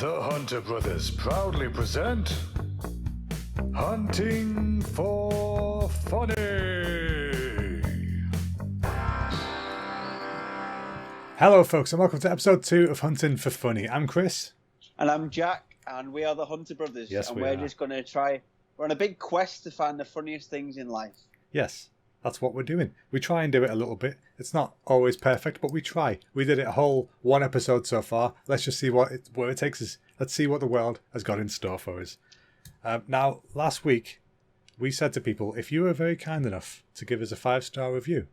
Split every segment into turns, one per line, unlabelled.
The Hunter Brothers proudly present Hunting for Funny. Hello folks and welcome to episode 2 of Hunting for Funny. I'm Chris.
And I'm Jack, and we are the Hunter Brothers.
Yes,
and
we
we're
are.
just going to try... We're on a big quest to find the funniest things in life.
Yes, that's what we're doing. We try and do it a little bit. It's not always perfect, but we try. We did it a whole one episode so far. Let's just see where it takes us. Let's see what the world has got in store for us. Now, last week, we said to people, if you were very kind enough to give us a 5-star review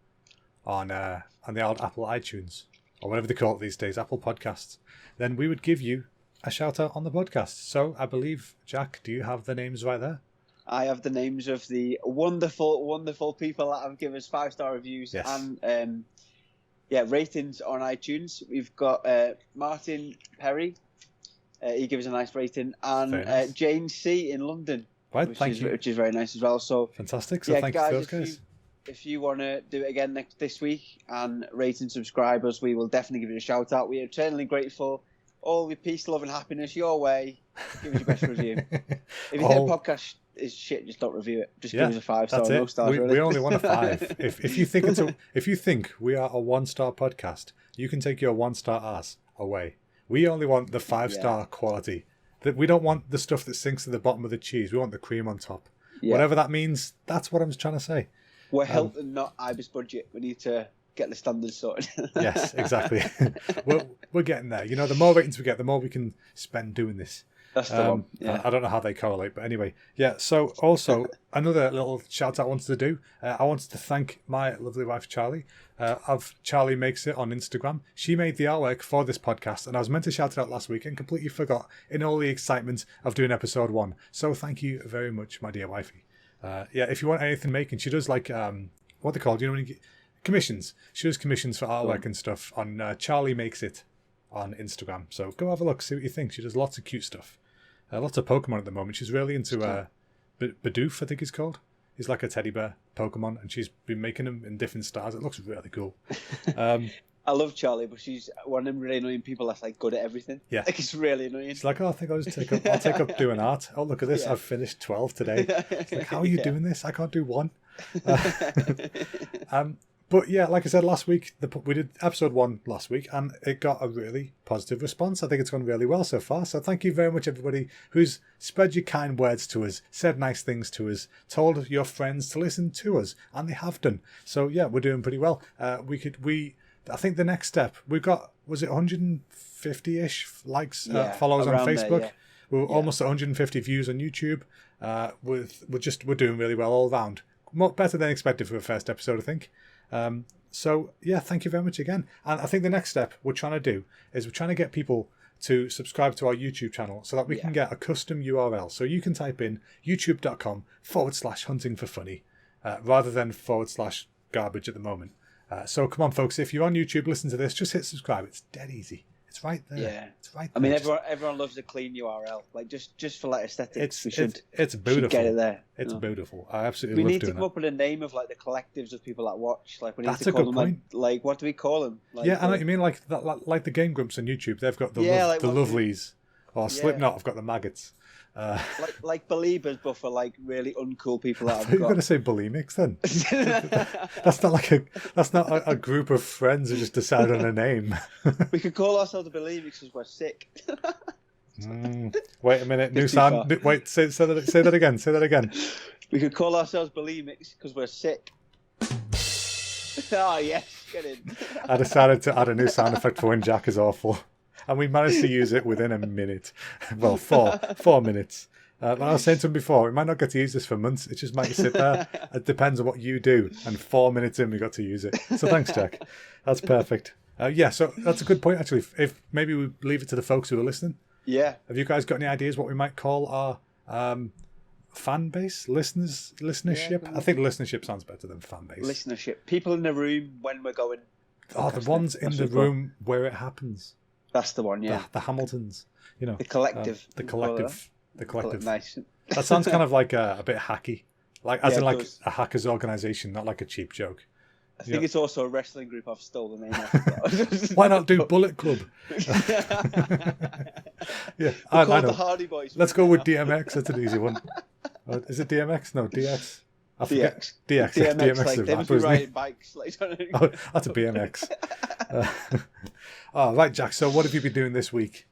on the old Apple iTunes, or whatever they call it these days, Apple Podcasts, then we would give you a shout out on the podcast. So I believe, Jack, do you have the names right there?
I have the names of the wonderful, wonderful people that have given us 5-star reviews and ratings on iTunes. We've got Martin Perry. He gives a nice rating. And
nice.
Jane C. in London.
Right,
which
thank you.
Which is very nice as well. So
Fantastic. So thank you to those guys.
If you want to do it again this week and rate and subscribe us, we will definitely give you a shout out. We are eternally grateful. All the peace, love, and happiness your way. Give us your best review. If you think a podcast is shit, just don't review it. Just give us a 5-star. No stars,
we only want a 5. if you think we are a 1-star podcast, you can take your 1-star ass away. We only want the 5-star quality. That we don't want the stuff that sinks to the bottom of the cheese. We want the cream on top. Yeah. Whatever that means, that's what I'm trying to say.
We're Hilton, not Ibis budget. We need to get the standards sorted.
Yes, exactly. we're getting there. You know, the more ratings we get, the more we can spend doing this.
That's the one. Yeah.
I don't know how they correlate, but anyway. Yeah, so also, another little shout out I wanted to do. I wanted to thank my lovely wife, Charlie, of Charlie Makes It on Instagram. She made the artwork for this podcast, and I was meant to shout it out last week and completely forgot in all the excitement of doing episode 1. So thank you very much, my dear wifey. If you want anything making, she does like, what they call, do you know when you get commissions? She does commissions for artwork and stuff on Charlie Makes It on Instagram. So go have a look, see what you think. She does lots of cute stuff. Lots of Pokemon at the moment. She's really into Bidoof, I think he's called. He's like a teddy bear Pokemon, and she's been making them in different styles. It looks really cool.
I love Charlie, but she's one of them really annoying people that's like good at everything.
Yeah,
like it's really annoying.
She's like, I think I'll take up doing art. Oh, look at this! I've finished 12 today. It's like, how are you doing this? I can't do 1. But yeah, like I said last week, we did episode 1 last week, and it got a really positive response. I think it's gone really well so far. So thank you very much, everybody who's spread your kind words to us, said nice things to us, told your friends to listen to us, and they have done. So yeah, we're doing pretty well. I think the next step, we've got, was it 150-ish likes, followers on Facebook? There, We're almost at 150 views on YouTube. We're doing really well all round. Better than expected for a first episode, I think. Thank you very much again. And I think the next step we're trying to do is we're trying to get people to subscribe to our YouTube channel so that we can get a custom URL. So you can type in youtube.com/hunting for funny rather than /garbage at the moment. So come on, folks, if you're on YouTube, listen to this, just hit subscribe. It's dead easy. It's right there.
Yeah,
it's right there.
I mean, everyone loves a clean URL. Like just for like aesthetics,
it's beautiful.
Should get it there.
It's beautiful. I absolutely love doing that.
We need to come up with a name of like the collectives of people that watch. Like we need
That's
to call
a good
them
point.
like what do we call them? Like,
I know what you mean. Like the Game Grumps on YouTube, they've got the lovelies, or Slipknot have got the maggots.
Like Beliebers, but for like really uncool people that
You're going to say bulimics then? That's not a group of friends who just decide on a name.
We could call ourselves the bulimics because we're sick.
Wait a minute, new sound. Wait, say that again. Say that again.
We could call ourselves bulimics because we're sick. Oh yes, get in.
I decided to add a new sound effect for when Jack is awful. And we managed to use it within a minute. Well, 4 minutes. I was saying to him before, we might not get to use this for months. It just might sit there. It depends on what you do. And 4 minutes in, we got to use it. So thanks, Jack. That's perfect. So that's a good point, actually. If maybe we leave it to the folks who are listening.
Yeah.
Have you guys got any ideas what we might call our fan base? Listenership? Yeah, I think listenership sounds better than fan base.
Listenership. People in the room when we're going.
Oh, the ones in the room where it happens.
That's the one, yeah.
The Hamiltons, you know.
The collective.
The collective.
Nice.
That sounds kind of like a bit hacky. As in a hackers organisation, not like a cheap joke.
I think it's also a wrestling group I've stolen the name of.
Why not do Bullet Club? Yeah,
We'll
I
call it the
know.
Hardy Boys.
Let's go with DMX. That's an easy one. Is it DMX? No, DX. I forget.
DX.
DX. Yeah, DMX
like
is a
they must be
rapper, isn't he?
riding bikes. Like,
Oh, that's a BMX. Oh, right, Jack. So what have you been doing this week?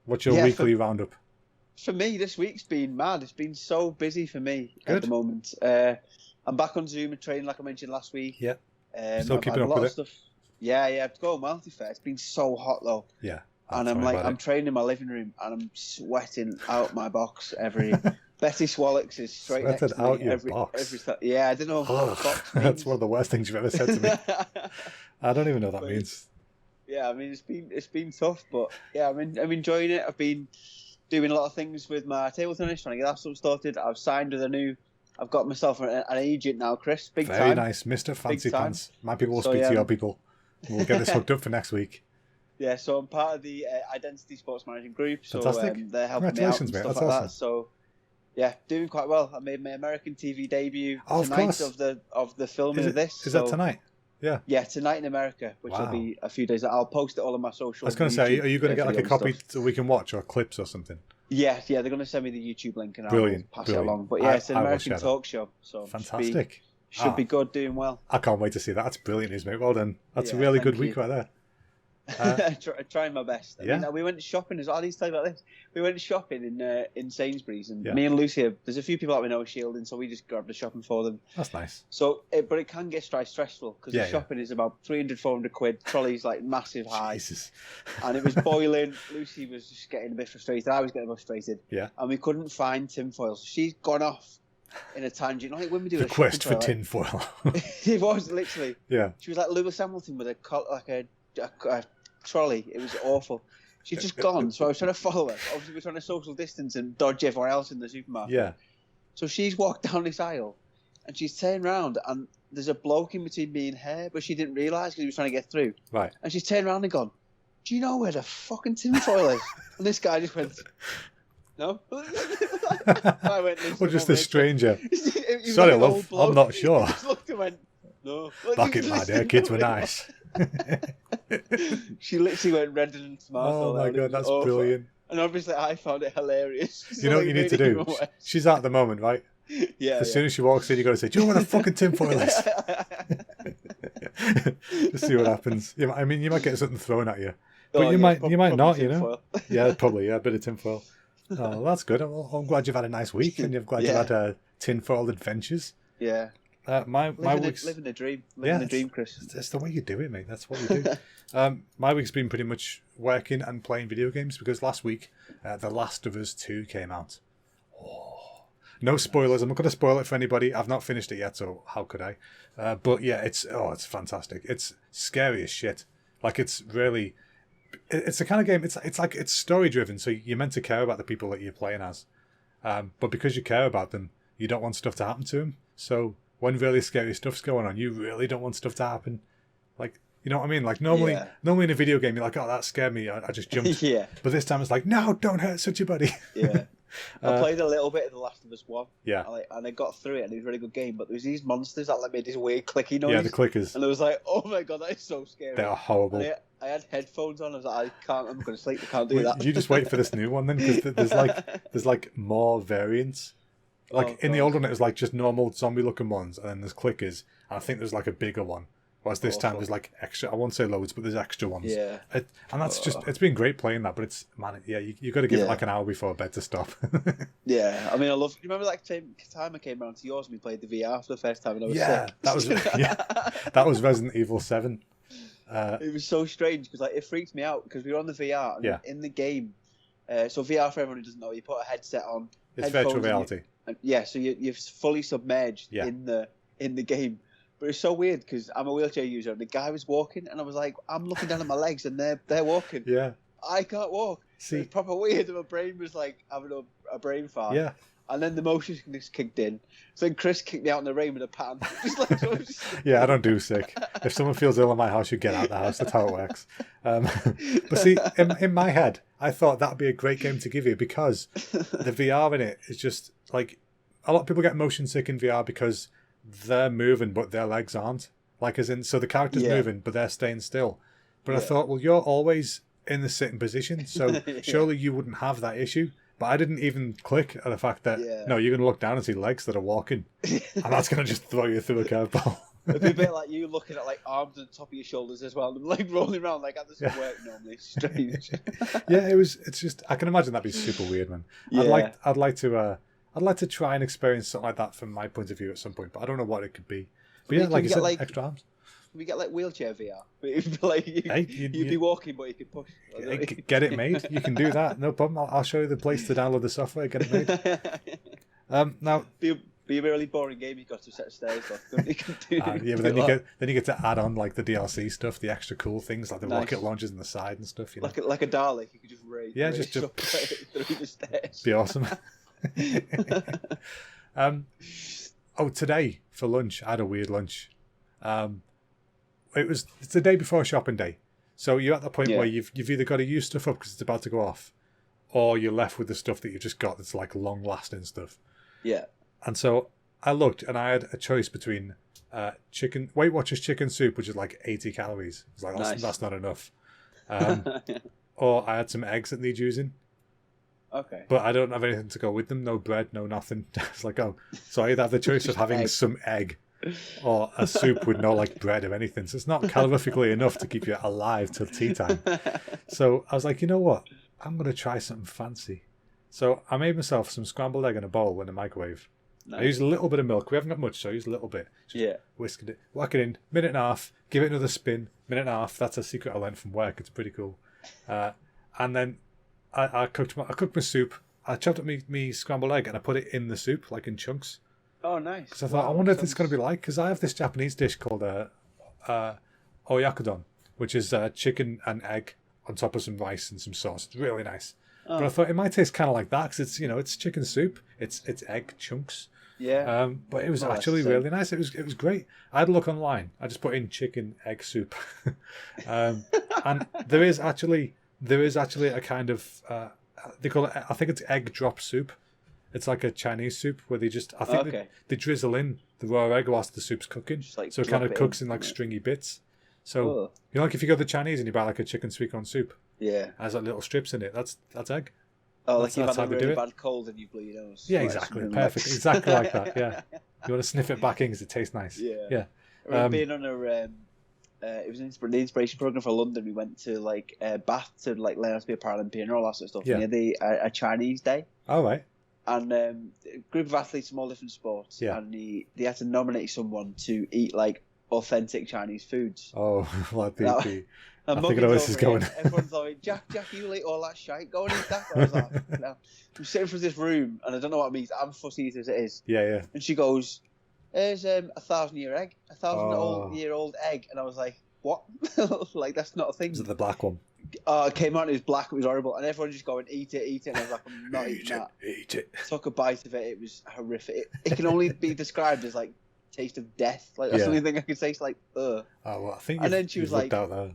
What's your
Yeah,
weekly roundup?
For me, this week's been mad. It's been so busy for me
Good.
at the moment. I'm back on Zoom and training, like I mentioned last week.
Yeah. Still
I've
keeping
had
up
a lot
with
of stuff. Yeah, it's going well, to be fair. It's been so hot, though.
Yeah.
And I'm training in my living room, and I'm sweating out my box every... Betty Swallocks is straight next to me.
Out your box?
Yeah, I don't know what box means.
That's one of the worst things you've ever said to me. I don't even know what that means.
Yeah, I mean, it's been tough, but yeah, I'm enjoying it. I've been doing a lot of things with my table tennis, trying to get that stuff started. I've got myself an agent now, Chris. Big time.
Very nice, Mr. Fancy Pants. My people will speak to your people. We'll get this hooked up for next week.
Yeah, so I'm part of the Identity Sports Management Group. So
Fantastic.
They're helping me out and
mate.
stuff
That's
like
awesome.
that. So yeah, doing quite well. I made my American TV debut tonight of the filming of this.
Is that tonight? Yeah.
Yeah, tonight in America, which will be a few days. I'll post it all on my social.
I was going to say, are you going to get like a copy so we can watch, or clips or something?
Yeah, they're going to send me the YouTube link and
I'll
pass it along. But yeah, it's an American talk show, so
fantastic.
Should be good, doing well.
I can't wait to see that. That's brilliant news, mate. Well done. That's a really good week right there.
Trying my best. I mean, we went shopping as well. I need to tell you about this. We went shopping in Sainsbury's, and me and Lucy, there's a few people that we know are shielding, so we just grabbed the shopping for them.
That's nice.
So, but it can get stressful because the shopping is about 300, 400 quid. Trolley's like massive high.
Jesus.
And it was boiling. Lucy was just getting a bit frustrated. I was getting frustrated.
Yeah.
And we couldn't find tinfoil, so she's gone off in a tangent. Like when we do
the quest for tinfoil.
It was literally.
Yeah.
She was like Lewis Hamilton with a trolley. It was awful. She's just gone, so I was trying to follow her. Obviously, we're trying to social distance and dodge everyone else in the supermarket.
Yeah.
So she's walked down this aisle, and she's turned around, and there's a bloke in between me and her, but she didn't realise because he was trying to get through.
Right.
And she's turned around and gone, "Do you know where the fucking tinfoil is?" And this guy just went, "No." I went,
or just a stranger.
Sorry,
love, I'm not sure.
He just looked and went, "No."
Back in my day, kids were nice.
She literally went red and smart.
Oh my god, that's brilliant.
And obviously I found it hilarious.
You know what you need to do? She's out at the moment, right?
Yeah.
As soon as she walks in, you got to say, "Do you know where the fucking tinfoil is?" Just see what happens. I mean, you might get something thrown at you, but you might not. You know? Yeah, probably. Yeah, a bit of tinfoil. Oh, that's good. Well, I'm glad you've had a nice week, and you've glad you've had tinfoil adventures.
Yeah.
My week's
living a dream. Living a dream, Chris.
That's the way you do it, mate. That's what you do. My week's been pretty much working and playing video games because last week, The Last of Us 2 came out. Oh, no spoilers. I'm not going to spoil it for anybody. I've not finished it yet, so how could I? But yeah, it's fantastic. It's scary as shit. Like it's really, it's the kind of game. It's story driven, so you're meant to care about the people that you're playing as, but because you care about them, you don't want stuff to happen to them. So when really scary stuff's going on, you really don't want stuff to happen. Like, you know what I mean? Like normally in a video game, you're like, "Oh, that scared me. I just jumped."
Yeah.
But this time it's like, "No, don't hurt such a buddy."
Yeah. I played a little bit of The Last of Us 1.
Yeah.
And I got through it, and it was a really good game. But there was these monsters that made this weird clicky noise.
Yeah, the clickers.
And I was like, "Oh my god, that is so scary."
They are horrible.
And I had headphones on. I was like, I'm going to sleep. I can't do that.
You just wait for this new one then, because there's like more variants. Like in the old one, it was like just normal zombie-looking ones, and then there's clickers, and I think there's like a bigger one. Whereas this time there's like extra. I won't say loads, but there's extra ones.
Yeah.
And that's it's been great playing that, but you got to give it like an hour before bed to stop.
Yeah, I mean, you remember that time I came around to yours and we played the VR for the first time, and I was sick.
That was Resident Evil 7.
It was so strange because it freaked me out because we were on the VR and in the game. So VR, for everyone who doesn't know, you put a headset on.
It's virtual reality.
So you're fully submerged in the game. But it's so weird because I'm a wheelchair user and the guy was walking and I was like, I'm looking down at my legs and they're walking.
Yeah.
I can't walk.
See,
it's proper weird. My brain was like having a brain fart.
Yeah.
And then the motion sickness kicked in. So then Chris kicked me out in the rain with a pan.
Yeah, I don't do sick. If someone feels ill in my house, you get out of the house. That's how it works. But see, in my head, I thought that'd be a great game to give you because the VR in it is just like a lot of people get motion sick in VR because they're moving but their legs aren't. Like as in, so the character's moving but they're staying still. But I thought, well, you're always in the sitting position, so
Yeah.
surely you wouldn't have that issue. But I didn't even click at the fact that
Yeah.
no, you're going to look down and see legs that are walking, and that's going to just throw you through a curveball.
It'd be a bit like you looking at like arms on top of your shoulders as well, and like rolling around like how does it work normally? It's strange.
Yeah, it's just I can imagine that'd be super weird, man.
Yeah.
I'd like to try and experience something like that from my point of view at some point, but I don't know what it could be. But yeah,
Can
like
we
you
get,
said,
like-
extra arms.
We get like wheelchair VR, but it'd be like
Hey,
you'd be walking, but you could push.
Get it made. You can do that. No problem. I'll show you the place to download the software. Get it made. Now,
be a really boring game. You got to set of stairs. Like, you can do,
yeah, but then you get to add on like the DLC stuff, the extra cool things like the
Nice.
rocket launchers on the side and stuff. You know,
like a Dalek. You could just race.
Yeah,
race
just-
up through the stairs.
be awesome. Today for lunch, I had a weird lunch. It's the day before shopping day, so you're at the point
Yeah.
where you've either got to use stuff up because it's about to go off, or you're left with the stuff that you just got that's like long lasting stuff.
Yeah.
And so I looked and I had a choice between Weight Watchers chicken soup, which is like 80 calories. It's like
Nice.
that's not enough. Or I had some eggs that need using,
Okay.
but I don't have anything to go with them. No bread, no nothing. It's like, oh, so I either have the choice of
Just
having
egg.
some egg or a soup with no like bread or anything. So it's not calorifically enough to keep you alive till tea time. So I was like, you know what? I'm going to try something fancy. So I made myself some scrambled egg in a bowl in the microwave. I used a little bit of milk. We haven't got much, so I used a little bit. Just
Yeah.
whisked it, whack it in, minute and a half, give it another spin, minute and a half. That's a secret I learned from work. It's pretty cool. And then I cooked my soup. I chopped up me scrambled egg and I put it in the soup, like in chunks.
Oh, nice.
Because I thought, I wonder if it's going to be like, because I have this Japanese dish called oyakudon, which is chicken and egg on top of some rice and some sauce. It's really nice.
Oh.
But I thought it might taste kind of like that because it's chicken soup. It's egg chunks.
Yeah.
But it was
Oh, that's
actually
sick.
really nice. It was great. I had a look online. I just put in chicken egg soup, and there is actually a kind of they call it. I think it's egg drop soup. It's like a Chinese soup where they just I think
Okay.
they drizzle in the raw egg whilst the soup's cooking,
Just, like,
so it kind
drop
of
it
cooks
in,
in like
yeah.
stringy bits. So
Oh.
you know, like if you go to the Chinese and you buy like a chicken sweet corn soup,
Yeah.
it has like little strips in it. That's egg.
Oh,
That's-
like you've
that's
had a
how they do
really
it.
bad cold and you blew your nose.
Yeah,
Like,
exactly.
something
Perfect. Exactly like that. Yeah. You want to sniff it back in because it tastes nice.
Yeah.
Yeah.
I remember
Um,
being on it was the inspiration program for London. We went to like Bath to like learn how to be a Paralympian and all that sort of stuff.
Yeah.
And they had a Chinese day,
All right.
and a group of athletes from all different sports.
Yeah.
And they had to nominate someone to eat like authentic Chinese foods.
Oh, like
No.
the
And
I think I know
Muggins
where this is
over here,
going.
Everyone's like, Jack, you eat all that shite. Go and eat that. I was like, no. I'm sitting in this room, and I don't know what it means. I'm fussy as it is.
yeah.
And she goes, "There's a 1,000-year egg, a 1,000-year-old egg." And I was like, "What? Like that's not a thing."
Is it the black one?
It came out. It was black. It was horrible. And everyone just going, "Eat it." And I was like, "I'm not eating that."
Eat it.
Took a bite of it. It was horrific. It can only be described as like taste of death. Like that's
Yeah.
the only thing I can say. It's like, ugh.
Oh well, I think.
And
you've-
then she
you've
was
looked
like-
out there.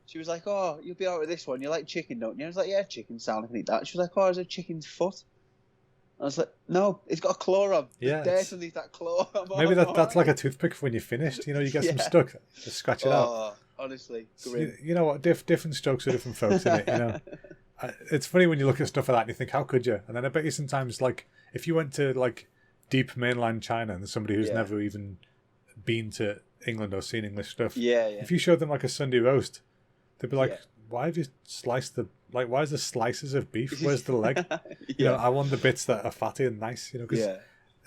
She was like, "Oh, you'll be alright with this one. You like chicken, don't you?" I was like, "Yeah, chicken sound. I can eat that." She was like, "Oh, is it chicken's foot?" I was like, "No, it's got a claw on.
Yeah,
There's
it's-
dirt underneath that claw."
Maybe that's like a toothpick for when you're finished. You know, you get some
Yeah.
stuck. Just scratch it out.
Oh, honestly,
So
grim.
you know what? Different strokes for different folks in it. You know, it's funny when you look at stuff like that and you think, how could you? And then I bet you sometimes, like, if you went to like deep mainland China and there's somebody who's
Yeah.
never even been to England or seen English stuff,
Yeah, yeah.
if you showed them like a Sunday roast, they'd be like,
Yeah.
"Why have you sliced the like? Why is there slices of beef? Where's the leg? You know,
yeah,
I want the bits that are fatty and nice. You know, because
yeah,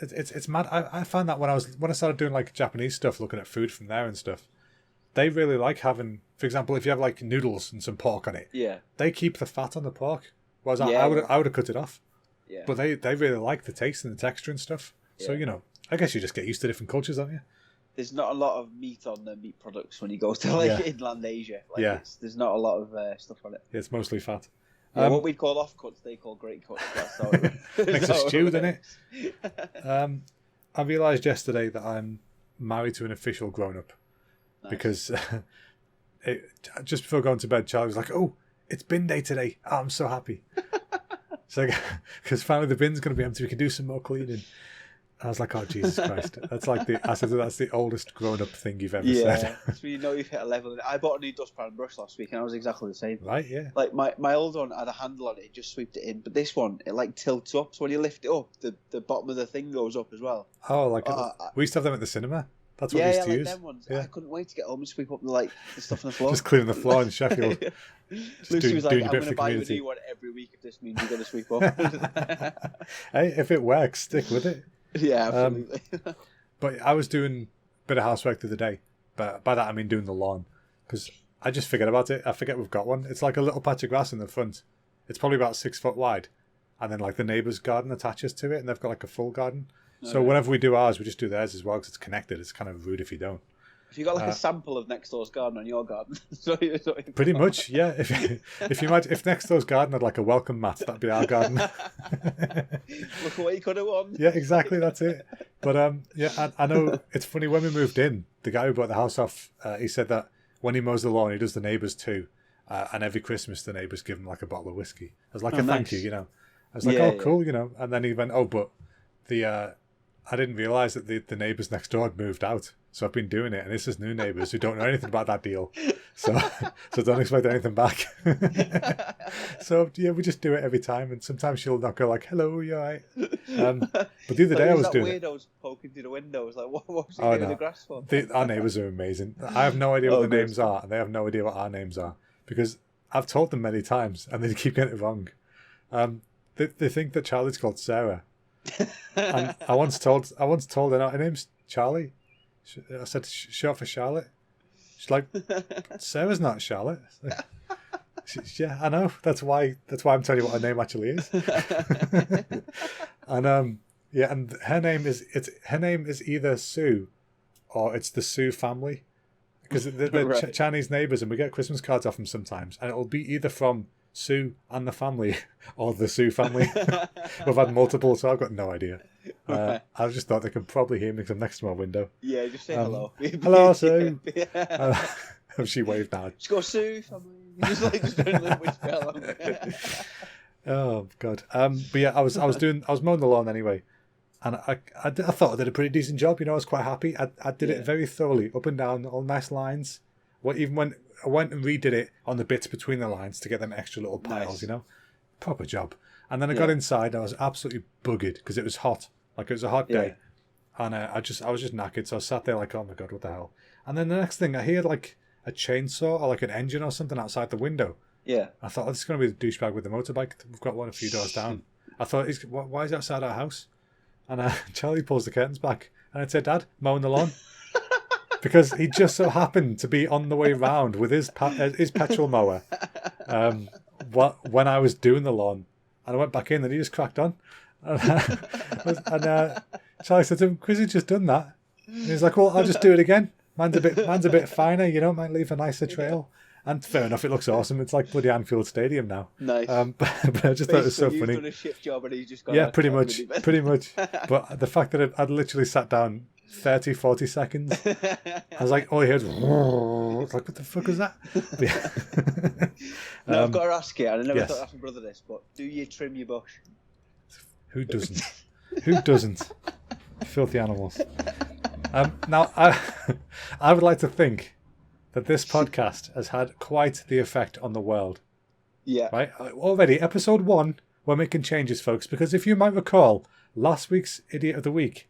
it's mad. I found that when I started doing like Japanese stuff, looking at food from there and stuff, they really like having, for example, if you have like noodles and some pork on it,
yeah,
they keep the fat on the pork. Whereas
Yeah.
I would have cut it off,
yeah.
but they really like the taste and the texture and stuff. So
Yeah.
you know, I guess you just get used to different cultures, don't you?
There's not a lot of meat on the meat products when you go to like
Yeah.
inland Asia. Like,
Yeah.
there's not a lot of stuff on it.
It's mostly fat.
Yeah, what we'd call offcuts, they call great cuts. That's how it
Makes
that's
a
how
stew,
it
doesn't it?
works.
I realised yesterday that I'm married to an official grown-up
Nice.
because just before going to bed, Charlie was like, "Oh, it's bin day today. Oh, I'm so happy." So, because finally the bin's going to be empty, we can do some more cleaning. I was like, oh, Jesus Christ. I said, that's the oldest grown-up thing you've ever
Yeah,
said.
so you know you've hit a level. I bought a new dustpan brush last week, and I was exactly the same.
Right, yeah.
Like my old one had a handle on it, it just swept it in. But this one, it like tilts up, so when you lift it up, the bottom of the thing goes up as well.
Oh, we used to have them at the cinema. That's what we used to use.
Them ones. Yeah. I couldn't wait to get home and sweep up the stuff on the floor.
Just cleaning the floor in Sheffield.
Lucy was like, I'm going to buy you a new one every week if this means you're going to sweep up.
Hey, if it works, stick with it.
Yeah, absolutely.
But I was doing a bit of housework the other day. But by that, I mean doing the lawn. Because I just forget about it. I forget we've got one. It's like a little patch of grass in the front. It's probably about 6 foot wide. And then like the neighbour's garden attaches to it. And they've got like a full garden. So whenever we do ours, we just do theirs as well because it's connected. It's kind of rude if you don't.
If you got like a sample of next door's garden on your garden,
pretty much, yeah. If next door's garden had like a welcome mat, that'd be our garden.
Look what you could have won.
Yeah, exactly. That's it. But yeah, I know it's funny when we moved in. The guy who bought the house off, he said that when he mows the lawn, he does the neighbours too, and every Christmas the neighbours give him like a bottle of whiskey as like a thank you, you know. I was like, cool, you know. And then he went, but I didn't realise that the neighbours next door had moved out. So I've been doing it, and this is new neighbours who don't know anything about that deal. So don't expect anything back. So yeah, we just do it every time, and sometimes she'll not go like, "Hello, you alright?" But the other day I was doing it.
Weirdos poking through the windows, like, what's he doing the grass for?
Our neighbours are amazing. I have no idea what the names are, and they have no idea what our names are because I've told them many times, and they keep getting it wrong. They think that Charlie's called Sarah. And I once told her, her name's Charlie. I said, short for Charlotte. She's like, Sarah's not Charlotte. Yeah, I know. That's why I'm telling you what her name actually is. And yeah, and her name is either Sue or it's the Sue family. Because they're right. Chinese neighbours, and we get Christmas cards off them sometimes, and it'll be either from Sue and the family or the Sue family. We've had multiple, so I've got no idea. I just thought they could probably hear me because I'm next to my window.
Yeah, just say hello.
Hello, Sue. She waved now.
Just go, Sue family. Just doing a little whisper along.
Oh God. But yeah, I was mowing the lawn anyway, and I thought I did a pretty decent job. You know, I was quite happy. I did it very thoroughly, up and down, all nice lines. Even when I went and redid it on the bits between the lines to get them extra little piles, nice. You know, proper job. And then I got inside. I was absolutely buggered because it was hot. Like it was a hot day, and I was just knackered. So I sat there like, oh my God, what the hell? And then the next thing I hear like a chainsaw or like an engine or something outside the window.
Yeah.
I thought, this is going to be the douchebag with the motorbike. We've got one a few doors down. I thought, why is he outside our house? And Charlie pulls the curtains back, and I'd say, Dad, mowing the lawn. Because he just so happened to be on the way round with his petrol mower when I was doing the lawn. And I went back in, and he just cracked on. And Charlie said to him, Chris, he's just done that. And he's like, well, I'll just do it again. Mine's a bit finer, you know, might leave a nicer trail. And fair enough, it looks awesome. It's like bloody Anfield Stadium now.
Nice.
But I just thought it was so funny.
You've done a shift job and he's just got
pretty much. But the fact that I'd literally sat down 30, 40 seconds, I was like, all you heard was, like, what the fuck was that?
Now I've got to ask you, and I never thought I'd ask my brother this, but do you trim your bush?
Who doesn't? Who doesn't? Filthy animals. Now, I would like to think that this podcast has had quite the effect on the world.
Yeah.
Right? Already, episode 1, we're making changes, folks, because if you might recall, last week's Idiot of the Week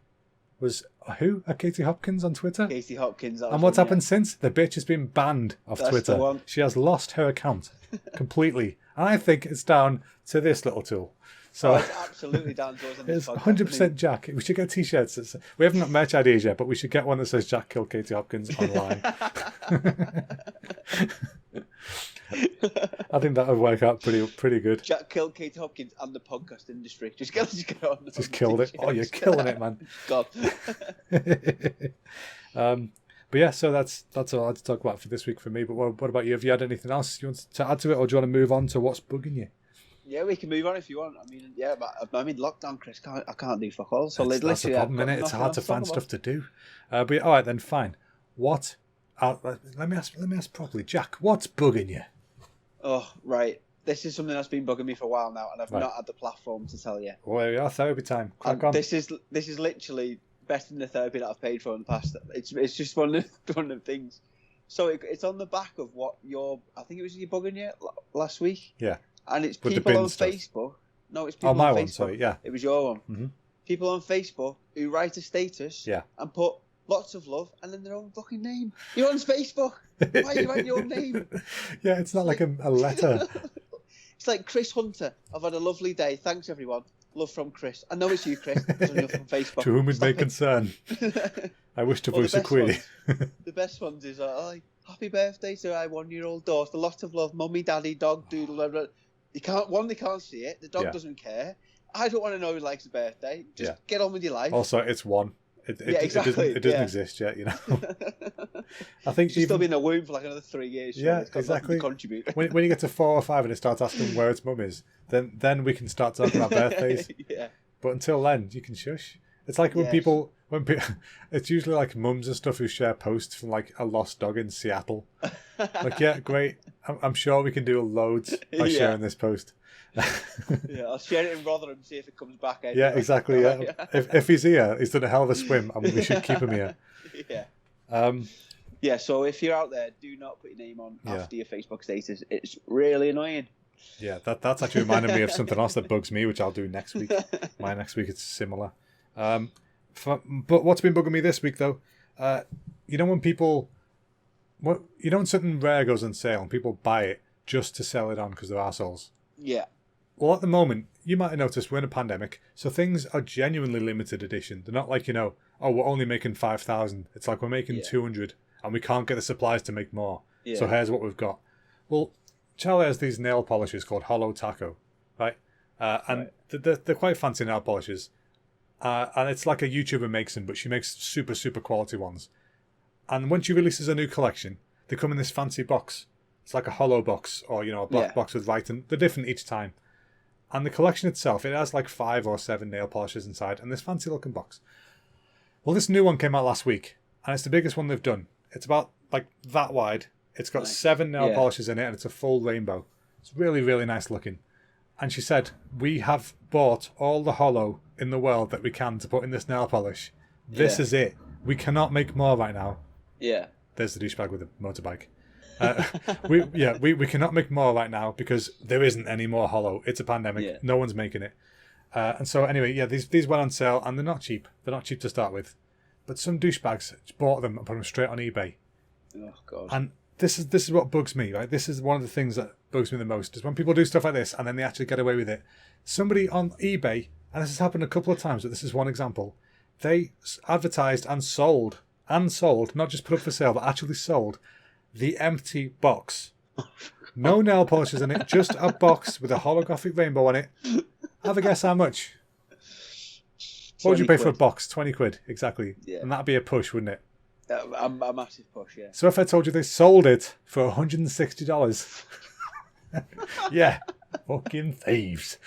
was who? Katie Hopkins on Twitter?
Katie Hopkins.
And what's happened since? The bitch has been banned off Twitter. She has lost her account completely. And I think it's down to this little tool. So
it's absolutely down to us.
It's 100% Jack. We should get t-shirts. We haven't got merch ideas yet, but we should get one that says Jack killed Katie Hopkins online. I think that would work out pretty good.
Jack killed Katie Hopkins and the podcast industry. Just get on.
Just killed it. Oh, you're killing it, man.
God.
But yeah, so that's all I had to talk about for this week for me. But what about you? Have you had anything else you want to add to it, or do you want to move on to what's bugging you?
Yeah, we can move on if you want. But lockdown, Chris. I can't do fuck all. So
that's the problem, innit? It's hard to find stuff to do. But all right, then fine. Let me ask properly, Jack. What's bugging you?
Oh, right. this is something that's been bugging me for a while now, and I've
Right.
not had the platform to tell you.
Well, there we are. Therapy time. Crack
And
on.
this is literally best in the therapy that I've paid for in the past. It's just one of the things. So it's on the back of what I think it was you bugging you last week.
Yeah.
And it's
With the
people
bin
on
stuff.
Facebook. No, it's people
Oh, my
on
one.
Facebook.
Sorry. Yeah.
It was your one.
Mhm.
People on Facebook who write a status
Yeah.
and put lots of love and then their own fucking name. You're on Facebook. Why are you writing your own name?
Yeah, it's not like a letter.
It's like Chris Hunter. I've had a lovely day. Thanks, everyone. Love from Chris. I know it's you, Chris. It's only from Facebook.
To whom it may
Stop
concern. I wish to
Well, the
voice a
best
query.
The best ones is happy birthday to our 1-year-old daughter. Lots of love, mummy, daddy, dog, doodle. Blah, blah. They can't see it. The dog
Yeah.
doesn't care. I don't want to know who likes a birthday. Just
Yeah.
get on with your life.
Also, it's one.
Yeah, exactly,
It doesn't
yeah.
exist yet, you know. I think
She's still
even
be in a womb for like another 3 years. So
Yeah,
it's got nothing
exactly.
To contribute.
when you get to 4 or 5 and it starts asking where its mum is, then we can start talking about birthdays.
Yeah.
But until then, you can shush. It's like when
Yes.
people it's usually like mums and stuff who share posts from like a lost dog in Seattle. Like, yeah, great. I'm sure we can do loads by
Yeah.
sharing this post.
Yeah, I'll share it in Rotherham and see if it comes back. Anyway.
Yeah, exactly. Yeah. If he's here, he's done a hell of a swim, and we should keep him here.
Yeah. Yeah, so if you're out there, do not put your name on
Yeah.
after your Facebook status. It's really annoying.
Yeah, that's actually reminded me of something else that bugs me, which I'll do next week. My next week it's similar. But what's been bugging me this week though, you know when something rare goes on sale and people buy it just to sell it on because they're arseholes.
Yeah.
Well, at the moment, you might have noticed we're in a pandemic, so things are genuinely limited edition. They're not like, we're only making 5,000. It's like we're making 200 and we can't get the supplies to make more.
Yeah.
So here's what we've got. Well, Charlie has these nail polishes called Hollow Taco, right? And they're quite fancy nail polishes. And it's like a YouTuber makes them, but she makes super, super quality ones. And when she releases a new collection, they come in this fancy box. It's like a hollow box or, a black box with writing. They're different each time. And the collection itself, it has like 5 or 7 nail polishes inside and this fancy looking box. Well, this new one came out last week and it's the biggest one they've done. It's about like that wide. It's got 7 nail polishes in it and it's a full rainbow. It's really, really nice looking. And she said, we have bought all the hollow in the world that we can to put in this nail polish. This is it. We cannot make more right now.
Yeah.
There's the douchebag with a motorbike. We cannot make more right now because there isn't any more hollow. It's a pandemic.
Yeah.
No one's making it. And so anyway, these went on sale and they're not cheap. They're not cheap to start with. But some douchebags bought them and put them straight on eBay.
Oh god.
And this is what bugs me, right? This is one of the things that bugs me the most is when people do stuff like this and then they actually get away with it. Somebody on eBay, and this has happened a couple of times, but this is one example. They advertised and sold, not just put up for sale, but actually sold the empty box. No nail polishes in it, just a box with a holographic rainbow on it. Have a guess how much? What would you pay for a box? 20 quid, exactly.
Yeah.
And that'd be a push, wouldn't it?
A massive push, yeah.
So if I told you they sold it for $160, yeah, fucking thieves.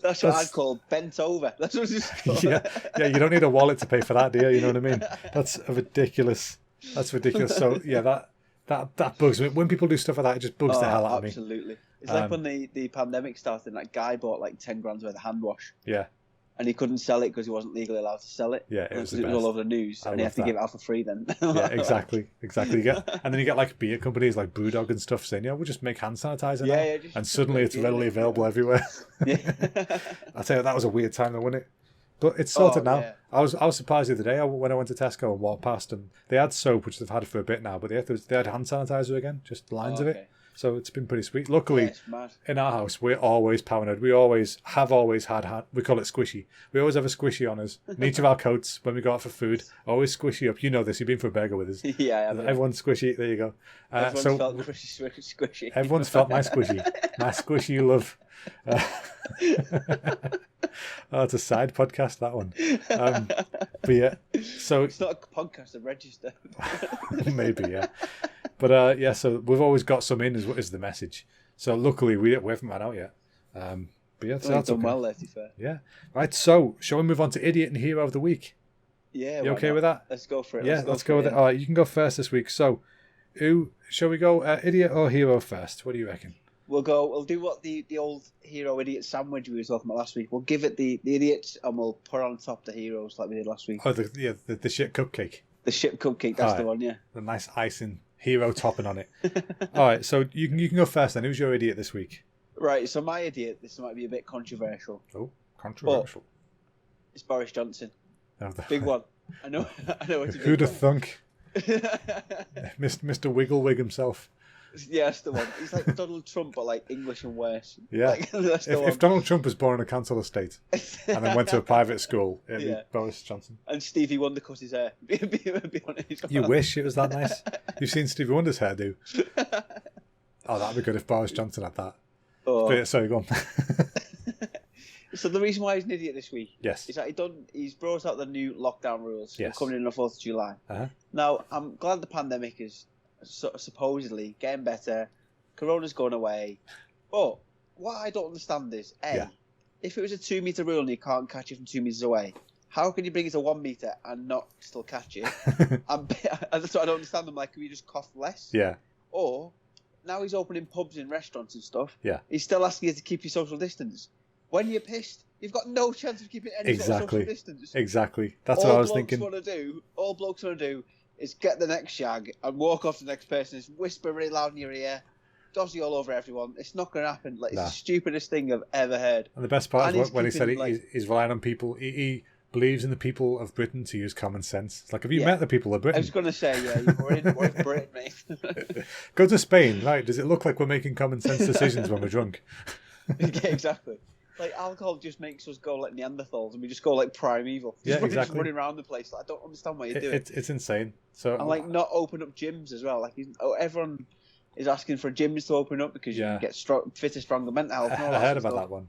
That's what I'd call bent over. That's what it's called.
Yeah, you don't need a wallet to pay for that, do you? You know what I mean? That's ridiculous. So yeah, that bugs me. When people do stuff like that, it just bugs the hell out of me.
Absolutely. It's like when the pandemic started and that guy bought like 10 grand worth of hand wash.
Yeah.
And he couldn't sell it because he wasn't legally allowed to sell it.
Yeah, it was the best.
all over the news, and he had to give it out for free then.
Yeah, exactly. And then you get like beer companies like Brewdog and stuff saying, we'll just make hand sanitizer now. And suddenly it's readily available everywhere.
Yeah.
I tell you, that was a weird time though, wasn't it? But it's sorted now.
Yeah.
I was surprised the other day when I went to Tesco and walked past and they had soap, which they've had for a bit now, but they had hand sanitizer again, just lines of it. So it's been pretty sweet. Luckily, in our house, we're always paranoid. We always had, we call it squishy. We always have a squishy on us. In each of our coats, when we go out for food, always squishy up. You know this, you've been for a burger with us.
Yeah, I have.
Everyone's squishy, there you go.
Everyone's felt squishy.
Everyone's felt my squishy. My squishy love. It's a side podcast, that one. But yeah, so...
It's not a podcast, a register.
Maybe, yeah. But so we've always got some in, is the message. So luckily we haven't run out yet. But yeah, so that's
done
okay.
well there, to be fair.
Yeah. Right, so shall we move on to Idiot and Hero of the Week?
Yeah.
You okay with that?
Let's go for it.
Yeah, let's go with it. All right, you can go first this week. So, shall we go Idiot or Hero first? What do you reckon?
We'll do what the old hero idiot sandwich we were talking about last week. We'll give it the idiots and we'll put on top the heroes like we did last week.
Oh, the shit cupcake.
The ship cupcake, that's
All
the
right.
one, yeah.
The nice icing hero topping on it. All right, so you can go first then. Who's your idiot this week?
Right, so my idiot, this might be a bit controversial.
Oh, controversial.
It's Boris Johnson.
Oh,
Big one. I know it's a big
Who'd have
one.
thunk? Mr. Wigglewig himself.
Yeah, that's the one. He's like Donald Trump, but like English and worse.
Yeah.
Like, that's the
If
one.
Donald Trump was born in a council estate and then went to a private school, it'd
Yeah.
be Boris Johnson.
And Stevie Wonder cut his hair. Be on his
You wish it was that nice. You've seen Stevie Wonder's hairdo. Oh, that'd be good if Boris Johnson had that.
Oh.
But yeah, sorry, go on.
So the reason why he's an idiot this week
Yes.
is that he's brought out the new lockdown rules
Yes.
coming in on the 4th of July.
Uh-huh.
Now, I'm glad the pandemic is supposedly getting better. Corona's going away. But what I don't understand is,
Yeah.
if it was a 2 metre rule and you can't catch it from 2 metres away, how can you bring it to 1 metre and not still catch it? That's what I don't understand. I'm like, can we just cough less?
Yeah.
Or, now he's opening pubs and restaurants and stuff.
Yeah.
He's still asking you to keep your social distance. When you're pissed, you've got no chance of keeping any sort of
Exactly.
social distance.
Exactly. That's what I was thinking.
All blokes want to do is get the next shag and walk off to the next person, just whisper really loud in your ear, dozzy all over everyone. It's not going to happen. Like, it's
Nah.
the stupidest thing I've ever heard.
And the best part
And
is
he's
when he said
keeping,
he's relying on people. He believes in the people of Britain to use common sense. It's like, have you
Yeah.
met the people of
I
Britain?
was going to say, yeah, we're in Britain, mate.
Go to Spain, right? Does it look like we're making common sense decisions when we're drunk?
Yeah, exactly. Like, alcohol just makes us go like Neanderthals and we just go like primeval.
Yeah,
Just
exactly.
running around the place. Like, I don't understand what you're doing.
It's insane. So
And like not open up gyms as well. Like everyone is asking for gyms to open up because you
Yeah.
can get fitter, stronger mental health. And all
I
that
heard
sort of
about
stuff.
that one.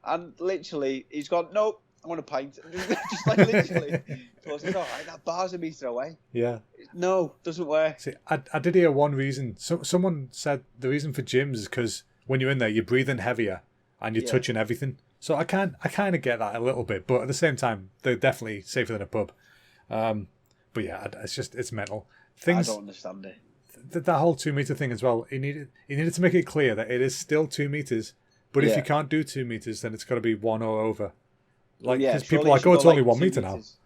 And literally, he's gone, nope, I want a pint. Just like literally. So I was like, all right, that bar's a metre away.
Yeah.
No, doesn't work.
See, I did hear one reason. Someone said the reason for gyms is because when you're in there, you're breathing heavier and you're
Yeah.
touching everything. So I kind of get that a little bit, but at the same time, they're definitely safer than a pub. But yeah, it's mental. Things
I don't understand it.
that whole 2 meter thing as well. He needed to make it clear that it is still 2 meters, but if
Yeah.
you can't do 2 meters, then it's got to be 1 or over. Like,
Yeah,
because people
surely
are
it
like,
should
oh,
go
it's only
like
1
2
meter now.
meters.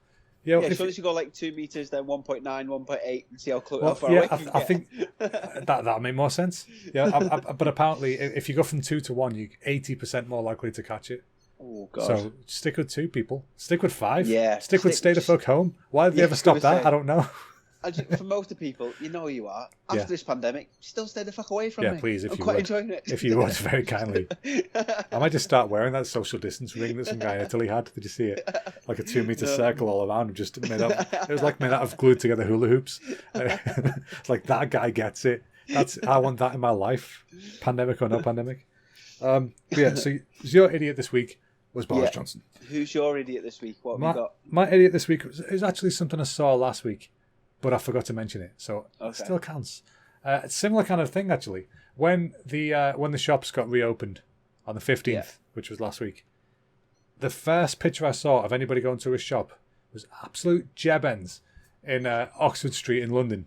Yeah,
Yeah,
if,
so you go like 2 meters, then 1.9, 1.8, and see how close.
well,
how far
yeah,
away you can
I
get.
think that'll make more sense. Yeah, but apparently, if you go from 2 to 1, you're 80% more likely to catch it.
Oh god.
So stick with 2 people. Stick with 5.
Yeah,
Stick with stay the fuck home. Why did they
Yeah,
ever
I was
stop
gonna
that?
say.
I don't know.
For most of people, you know who you are. After
Yeah.
this pandemic, still stay the fuck away from
Yeah,
me.
please, if
I'm
you
quite
would.
enjoying it.
If you would, very kindly. I might just start wearing that social distance ring that some guy in Italy had. Did you see it? Like a 2 meter
No.
circle all around him, just made up. It was like made out of glued together hula hoops. It's like that guy gets it. I want that in my life, pandemic or no pandemic. But yeah. So your idiot this week was Boris
Yeah.
Johnson.
Who's your idiot this week? What have we got?
My idiot this week is actually something I saw last week, but I forgot to mention it, so it
Okay.
still counts. It's a similar kind of thing actually. When the shops got reopened on the 15th,
Yeah.
which was last week, the first picture I saw of anybody going to a shop was absolute jebens in Oxford Street in London,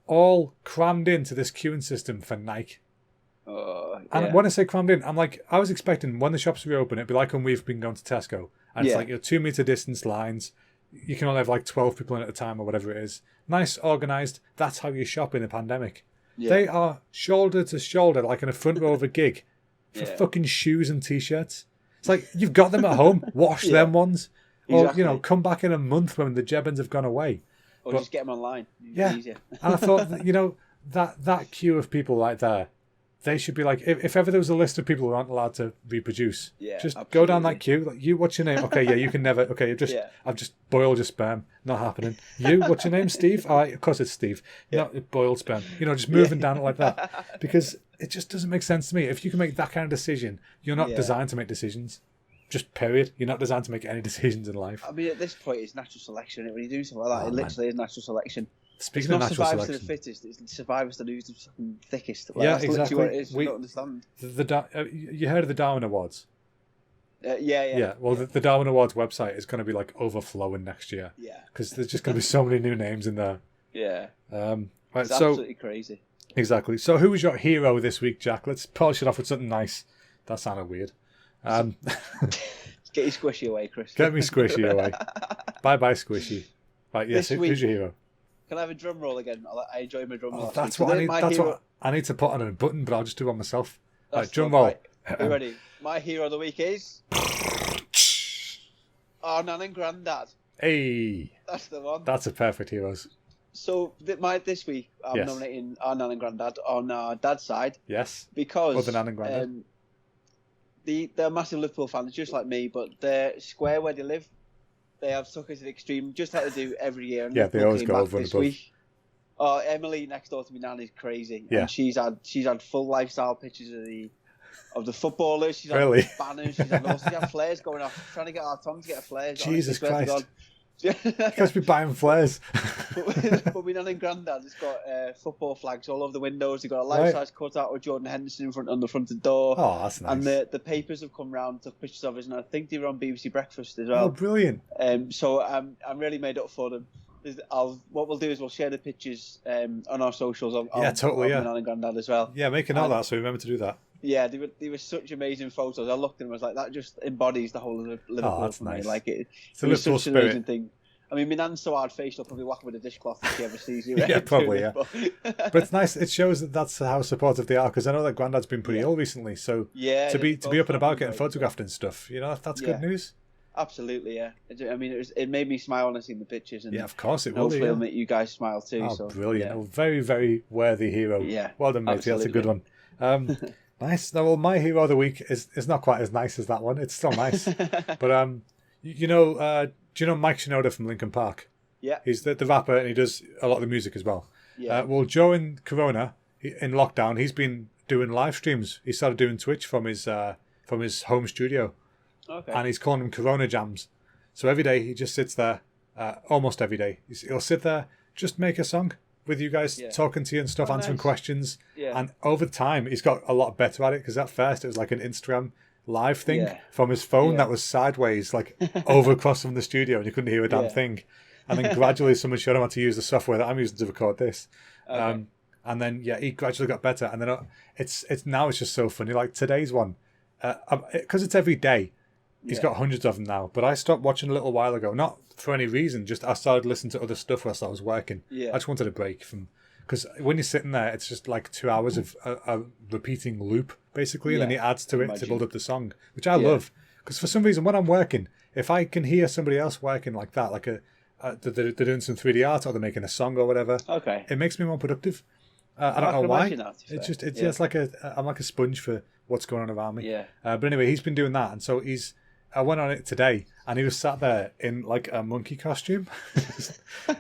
all crammed into this queuing system for Nike. And
Yeah.
when I say crammed in, I'm like, I was expecting when the shops reopen, it'd be like when we've been going to Tesco, and it's
Yeah.
like your 2 meter distance lines. You can only have like 12 people in at a time or whatever it is. Nice, organised. That's how you shop in a pandemic.
Yeah.
They are shoulder to shoulder, like in a front row of a gig, for
Yeah.
fucking shoes and t-shirts. It's like, you've got them at home. Wash
Yeah.
them ones. Or,
Exactly.
come back in a month when the jebens have gone away.
Or
but-
just get them online.
Yeah.
Easier.
And I thought, that queue of people right there, they should be like, if ever there was a list of people who aren't allowed to reproduce,
Yeah,
just go down that
absolutely.
queue. Like, you, what's your name? Okay, yeah, you can never. Okay,
Yeah.
I've just boiled your sperm. Not happening. You, what's your name? Steve. All right, of course it's Steve.
Yeah.
Not boiled sperm. Just moving down it like that, because it just doesn't make sense to me. If you can make that kind of decision, you're not
Yeah.
designed to make decisions. Just period. You're not designed to make any decisions in life.
I mean, at this point, it's natural selection. When you do something like that,
Oh,
it
man.
literally is natural selection.
Speaking
It's
of
not
natural
survivors
selection,
to the fittest. It's the survivors to lose the fucking thickest. Like,
Yeah,
that's literally what it
exactly.
is. I don't understand.
you heard of the Darwin Awards?
Yeah.
Yeah, well, the Darwin Awards website is going to be like overflowing next year
Yeah.
because there's just going to be so many new names in there.
Yeah.
Right,
It's
so
absolutely crazy.
Exactly. So who was your hero this week, Jack? Let's polish it off with something nice. That sounded weird.
Get your squishy away, Chris.
Get me Squishy away. Bye-bye, Squishy. Right, yes,
This week-
who's your hero?
Can I have a drum roll again? I enjoy my drum roll. last
That's
week.
what
So
I need.
my
That's
hero-
what I need to put on a button, but I'll just do it myself.
That's
Right, drum
the-
roll.
right, Are you ready? My hero of the week is our Nan and Grandad.
Hey,
That's the one.
that's a perfect heroes.
So this week, I'm
Yes.
nominating our Nan and Grandad on our dad's side
Yes.
because
Other Nan and Grandad.
they're massive Liverpool fans, just like me. But the square where they live, they have took it to the extreme, just like they do every year. And
Yeah, they
Liverpool
always
came
go
back
over and
this
above.
week. Oh, Emily next door to me, Nan, is crazy.
Yeah.
And she's had full lifestyle pictures of the footballers. She's had
Really?
banners. She had flares going off. Trying to get our Tom to get a flare.
Jesus
honestly, swear to
Christ.
God.
You guys be buying flares.
But my nan and granddad has got football flags all over the windows. They've got a life-size cutout of Jordan Henderson on the front of the door.
Oh, that's nice.
And the papers have come round, took pictures of us, and I think they were on BBC Breakfast as
Oh,
well.
brilliant.
So I'm really made up for them. What we'll do is we'll share the pictures on our socials.
Yeah, totally, yeah.
My nan and granddad as well.
Yeah, make a note of that so remember to do that.
Yeah, they were such amazing photos. I looked at them, I was like, that just embodies the whole of Liverpool
that's
for
nice.
me. Like
It's a
it was
Liverpool
such an
spirit.
amazing thing. I mean, my nan's so hard-faced, she'll probably whack him with a dishcloth if she ever sees you.
Yeah, probably, yeah.
But
But it's nice. It shows that that's how supportive they are because I know that Grandad's been pretty ill recently. So
yeah,
to be
both
up and about
of them
getting
were-
photographed and stuff, that's
Yeah.
good news.
Absolutely, yeah. I mean, it made me smile when I seen the pictures, and
Yeah, of course it
and
will.
hopefully it'll
Yeah.
make you guys smile too.
Oh,
so,
brilliant!
yeah.
Oh, very, very worthy hero.
Yeah,
Well done, matey. That's a good one. Nice. Now, well, my hero of the week is not quite as nice as that one. It's still nice, but do you know Mike Shinoda from Linkin Park?
Yeah.
He's the rapper and he does a lot of the music as well.
Yeah.
Well, during Corona, in lockdown, he's been doing live streams. He started doing Twitch from his home studio,
Okay.
and he's calling them Corona jams. So every day he just sits there, almost every day. He'll sit there, just make a song with you guys,
Yeah.
talking to you and stuff,
Oh,
answering
nice.
questions.
Yeah.
And over time, he's got a lot better at it because at first it was like an Instagram live thing
Yeah.
from his phone
Yeah.
that was sideways, like over across from the studio, and you couldn't hear a damn
Yeah.
thing. And then gradually someone showed him how to use the software that I'm using to record this.
Okay.
And then he gradually got better. And then it's now it's just so funny. Like today's one, because it's every day. He's
Yeah.
got hundreds of them now. But I stopped watching a little while ago, not for any reason. Just I started listening to other stuff whilst I was working.
Yeah.
I just wanted a break from because when you're sitting there, it's just like 2 hours of a repeating loop basically, and then he
Yeah,
adds to it to
imagine.
build up the song, which I
Yeah.
love. Because for some reason, when I'm working, if I can hear somebody else working like that, like they're doing some 3D art or they're making a song or whatever,
Okay.
it makes me more productive. I don't
I
know
can
why.
imagine that, to be
It's
fair.
just
Yeah.
it's like I'm like a sponge for what's going on around me.
Yeah.
But anyway, he's been doing that, and so I went on it today, and he was sat there in like a monkey costume.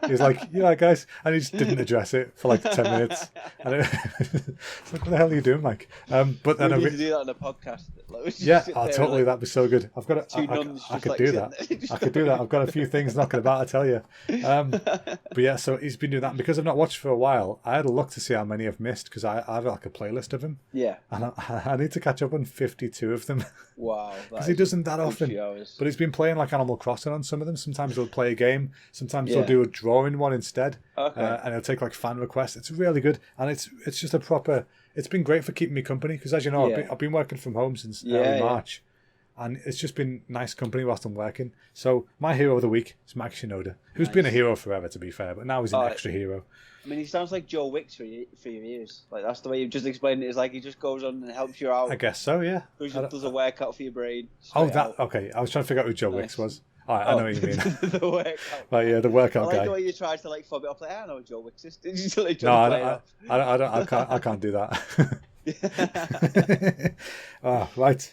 He was like, "Yeah, guys," and he just didn't address it for like 10 minutes. And it's like, "What the hell are you doing, Mike?" But then
We
I
need
re-
to do that on a podcast. Like, we should
yeah,
sit
oh,
there
totally,
and,
that'd be so good. I've got
two
I
nuns
I
just,
could
like,
do
sitting
that.
there, just
I could do that. I've got a few things knocking about, I tell you. But yeah, so he's been doing that, and because I've not watched for a while, I had a look to see how many I've missed because I have like a playlist of him,
Yeah.
and I need to catch up on 52 of them
Wow.
because he doesn't that often.
Few hours.
But he's been playing like Animal Crossing on some of them. Sometimes he'll play a game. Sometimes he'll
Yeah.
do a drawing one instead,
Okay.
and he'll take like fan requests. It's really good, and it's just a proper. It's been great for keeping me company because, as you know,
Yeah.
I've been working from home since
Yeah,
early
yeah.
March, and it's just been nice company whilst I'm working. So my hero of the week is Mike Shinoda, who's been a
Nice.
hero forever, to be fair, but now he's an
Oh,
extra hero.
I mean, he sounds like Joe Wicks for your ears. Like, that's the way you've just explained it. It's like he just goes on and helps you out.
I guess so, yeah.
Does a workout for your brain.
Oh,
straight
that
out.
okay. I was trying to figure out who Joe
Nice.
Wicks was. All right, I know what you mean.
The workout.
Right, yeah, the
I
workout
like
guy.
the way you tried to like fob it off. Like, I know Joe Wicks is. Did you still like,
No,
try to play
I don't. I can't do that.
it off?
Right.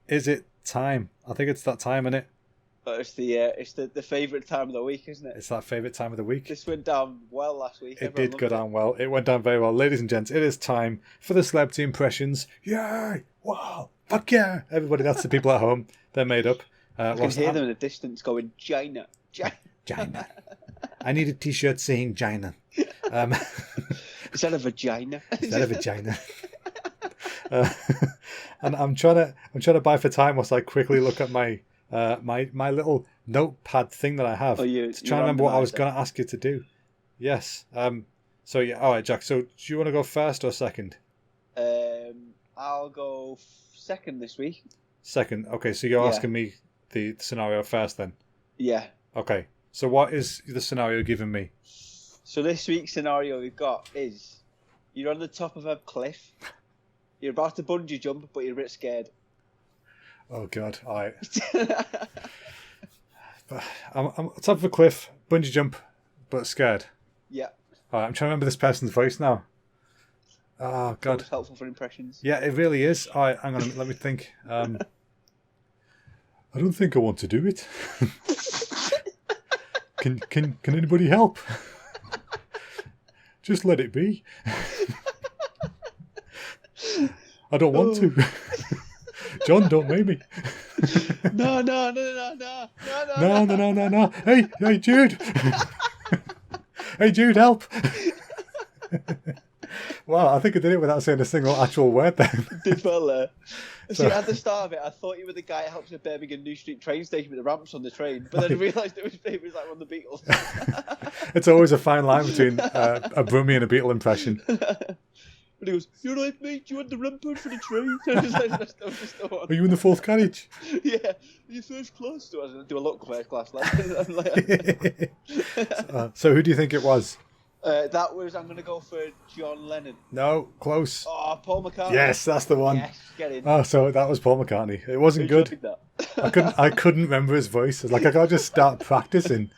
Is it time? I think it's that time, innit?
But it's the favourite time of the week, isn't it?
It's that favourite time of the week.
This went down well last week.
It
Everyone
did go
loved
down well. It went down very well. Ladies and gents, it is time for the celebrity impressions. Yay! Wow! Fuck yeah! Everybody, that's the people at home. They're made up.
I can hear them in the distance going, China.
Gina. I need a t-shirt saying Gina.
Is that a vagina?
Is that a vagina? And I'm trying to buy for time whilst I quickly look at my my little notepad thing that I have
Oh,
to try and remember what I was going to ask you to do. Yes. So yeah, all right, Jack. So do you want to go first or second?
I'll go second this week.
Second. Okay, so you're
Yeah.
asking me the scenario first then.
Yeah.
Okay. So what is the scenario giving me?
So this week's scenario we've got is you're on the top of a cliff. You're about to bungee jump, but you're a bit scared.
Oh God! All right. I'm on top of a cliff, bungee jump, but scared.
Yeah.
All right, I'm trying to remember this person's voice now. Oh God!
It's helpful for impressions.
Yeah, it really is. All right, hang on. Let me think. I don't think I want to do it. Can anybody help? Just let it be. I don't want to. John, don't make me.
No.
No. Hey, Jude. Hey, Jude, help. Wow, I think I did it without saying a single actual word then.
Did well there.
So-
See, at the start of it, I thought you were the guy who helps at Birmingham New Street train station with the ramps on the train, but then I realised it was like one of the Beatles.
It's always a fine line between a Brummie and a Beatle impression.
And he goes, "You're right, mate. You had the rampart for the train." I was like, "That's not
Are
on."
you in the fourth carriage?
Yeah, you first class. So I was do a look first class, lad. I'm like,
So who do you think it was?
that was. I'm going to go for John Lennon.
No, close.
Oh, Paul McCartney.
Yes, that's the one.
Yes, get in.
Oh, so that was Paul McCartney. It wasn't
Who
good.
enjoyed that?
I couldn't remember his voice. I was like, I gotta just start practicing.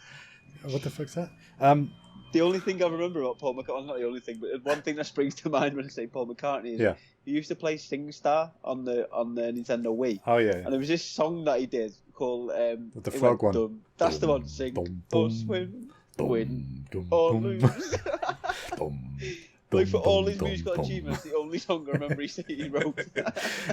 What the fuck's that?
The only thing I remember about Paul McCartney, not the only thing, but one thing that springs to mind when I say Paul McCartney is
Yeah.
he used to play SingStar on the Nintendo Wii.
Oh yeah.
And there was this song that he did called
The
it
frog
went,
one.
Dum. That's the one. Sing
Dum,
or
dum,
swim,
Dum,
win
dum,
or
dum,
lose.
dum,
Like for
dum,
all
dum,
his musical
dum.
achievements, the only song I remember he wrote.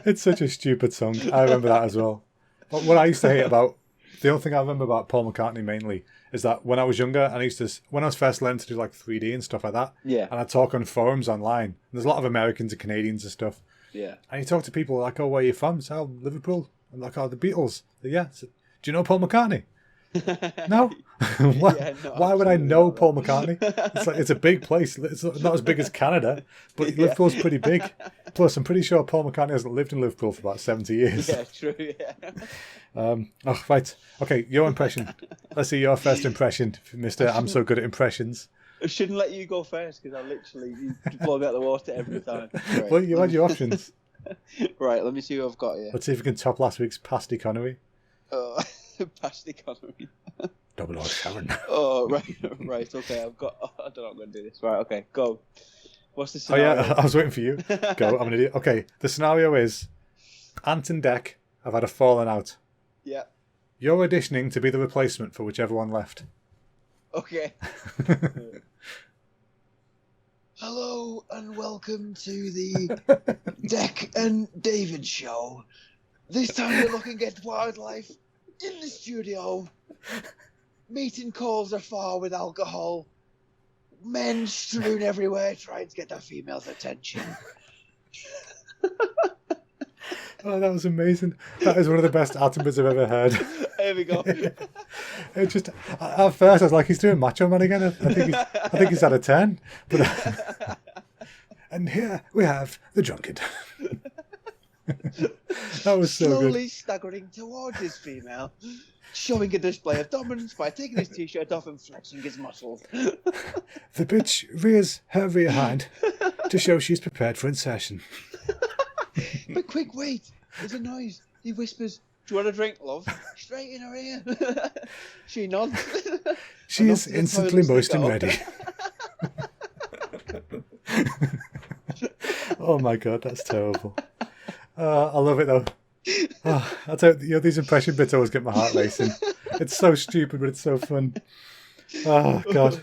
It's such a stupid song. I remember that as well. But what I used to hate about the only thing I remember about Paul McCartney mainly is that when I was younger and when I was first learning to do like 3D and stuff like that,
Yeah,
and I talk on forums online. And there's a lot of Americans and Canadians and stuff.
yeah.
And you talk to people like, "Oh, where are you from?" So, "Oh, Liverpool." I'm like, "Oh, the Beatles." Yeah. So, do you know Paul McCartney? No. why,
Yeah, no,
why would I
absolutely
know
not.
Paul McCartney? It's a big place. It's not as big as Canada, but
Yeah.
Liverpool's pretty big. Plus, I'm pretty sure Paul McCartney hasn't lived in Liverpool for about 70 years.
Yeah, true. Yeah.
Oh, right. Okay, your impression. Let's see your first impression, Mr. I'm so good at impressions.
I shouldn't let you go first because you blow me out the water every time. Right.
Well, you had your options.
Right, let me see who I've got here.
Let's see if we can top last week's past economy.
Past the economy.
007.
Oh, right, okay. I don't know how I'm going to do this. Right, okay, go. What's the
Oh,
scenario?
yeah, I was waiting for you. Go, I'm an idiot. Okay, the scenario is Ant and Dec have had a falling out.
Yeah,
You're auditioning to be the replacement for whichever one left.
okay. Hello and welcome to the Dec and David show. This time we're looking at wildlife in the studio. Meeting calls are far with alcohol. Men strewn everywhere trying to get their females' attention.
Oh, that was amazing. That is one of the best Attenboroughs I've ever heard.
There we go.
It just at first I was like, he's doing Macho Man again. I think he's had a 10. But and here we have the drunkard. That was so
Slowly
good.
staggering towards his female, showing a display of dominance by taking his t-shirt off and flexing his muscles.
The bitch rears her rear hind to show she's prepared for insertion.
But quick, wait! There's a noise. He whispers, "Do you want a drink, love?" Straight in her ear. She nods.
She
And
is
off to the
instantly
toilets
moist
they
and
go.
ready. Oh my god, that's terrible. I love it though. Oh, I tell you, these impression bits always get my heart racing. It's so stupid, but it's so fun. Oh god.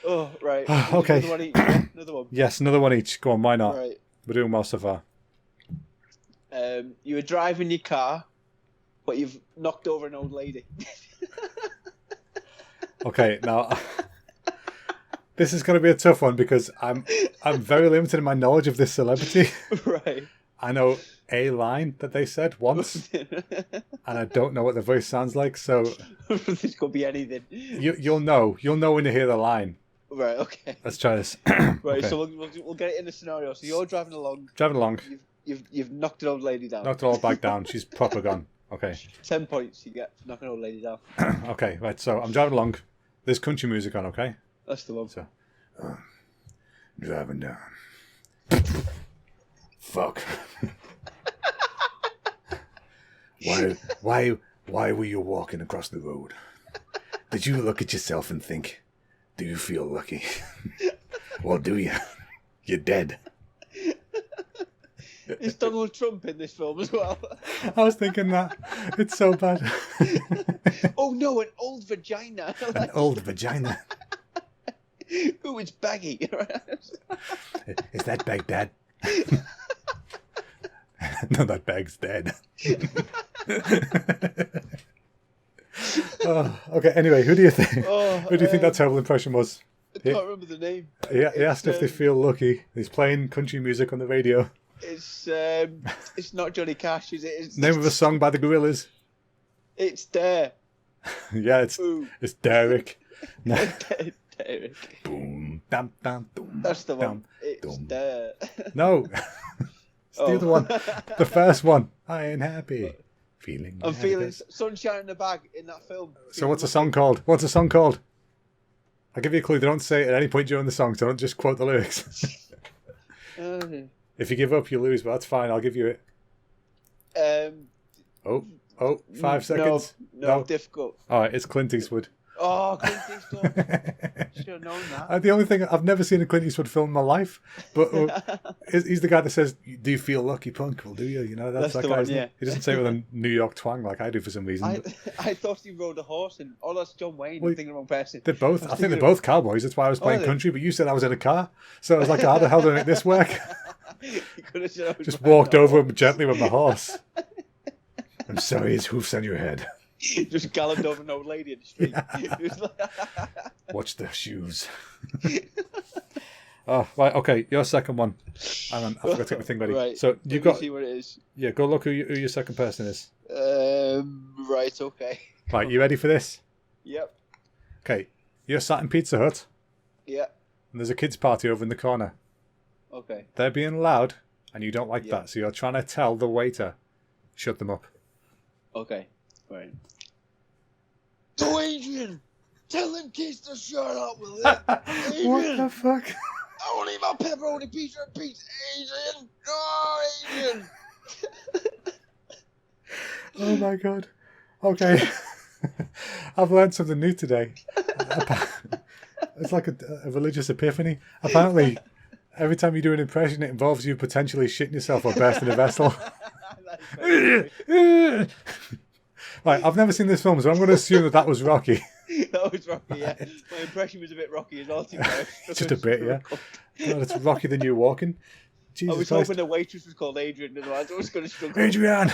Oh, right.
Okay.
Another one each, yeah? Another one.
Yes, another one each. Go on, why not?
Right.
We're doing well so far.
You were driving your car, but you've knocked over an old lady.
Okay, now this is going to be a tough one because I'm very limited in my knowledge of this celebrity.
Right.
I know a line that they said once, and I don't know what the voice sounds like. So
This could be anything.
you'll know when you hear the line.
Right, okay.
Let's try this.
Right,
Okay.
so we'll get it in the scenario. So you're driving along.
Driving along.
You've knocked an old lady down.
Knocked it all back down. She's proper gone. Okay.
10 points you get for knocking an old lady down.
Okay, right. So I'm driving along. There's country music on, okay?
That's the one.
So, driving down. Fuck. Why were you walking across the road? Did you look at yourself and think, do you feel lucky? Well, do you? You're dead.
Is Donald Trump in this film as well?
I was thinking that. It's so bad.
Oh no, an old vagina.
An old vagina.
Ooh, it's baggy.
Is that Baghdad? No, that bag's dead. Oh, okay, anyway, who do you think? Who do you think that terrible impression was?
I can't remember the name.
He asked if they feel lucky. He's playing country music on the radio.
It's not Johnny Cash, is it?
Name of a song by the Gorillaz.
It's Dare.
Yeah, it's Derek. No.
Derek.
Boom, dum, dum, dum,
That's the one.
dum,
It's
dum.
Dare.
No. It's the other one. The first one. I ain't happy. Feeling.
I'm feeling
happy.
sunshine in the bag in that film.
So what's the song called? What's the song called? I'll give you a clue. They don't say it at any point during the song, so don't just quote the lyrics. If you give up, you lose, but that's fine. I'll give you it. 5 seconds.
No, difficult.
All right, it's Clint Eastwood.
Oh, Clint Eastwood. Should have known that.
The only thing, I've never seen a Clint Eastwood film in my life, but he's the guy that says, "Do you feel lucky, punk? Well, do you?" You know, that's that
the
guy.
one,
Isn't
yeah.
he? He doesn't say it with a New York twang like I do for some reason.
I thought he rode a horse, and that's John Wayne.
Well,
I'm thinking the wrong person.
They're both. I think they're both cowboys. That's why I was playing country. But you said I was in a car, so I was like, "How the hell did I make this work?"
You could have said I was
Just
riding
walked
a
over
horse.
him gently with my horse. I'm sorry, his hoof's on your head.
Just galloped over an old lady in the street. He was like-
Watch the shoes. Oh, right, okay. Your second one. Hang on, I forgot to get my thing ready.
Right.
So
Let me
you've got.
see what it is.
Yeah, go look who your second person is.
Right. Okay.
Right, you ready for this?
Yep.
Okay, you're sat in Pizza Hut,
Yep.
and there's a kids' party over in the corner.
Okay.
They're being loud, and you don't like
Yeah.
that, so you're trying to tell the waiter, shut them up.
Okay. Right. So Adrian, tell them kids to shut up, will you?
What the fuck?
I want to eat my pepperoni pizza and pizza, Adrian. Oh, Adrian.
Oh my god. Okay. I've learned something new today. It's like a religious epiphany. Apparently, every time you do an impression, it involves you potentially shitting yourself or bursting a vessel. Right, I've never seen this film, so I'm going to assume that was Rocky.
That was Rocky, yeah. My impression was a bit Rocky as well, to be honest.
Just a bit, yeah. God, it's Rocky than you walking. Jesus
I was
Christ.
hoping the waitress was called Adrian, otherwise I was going to struggle.
Adrian!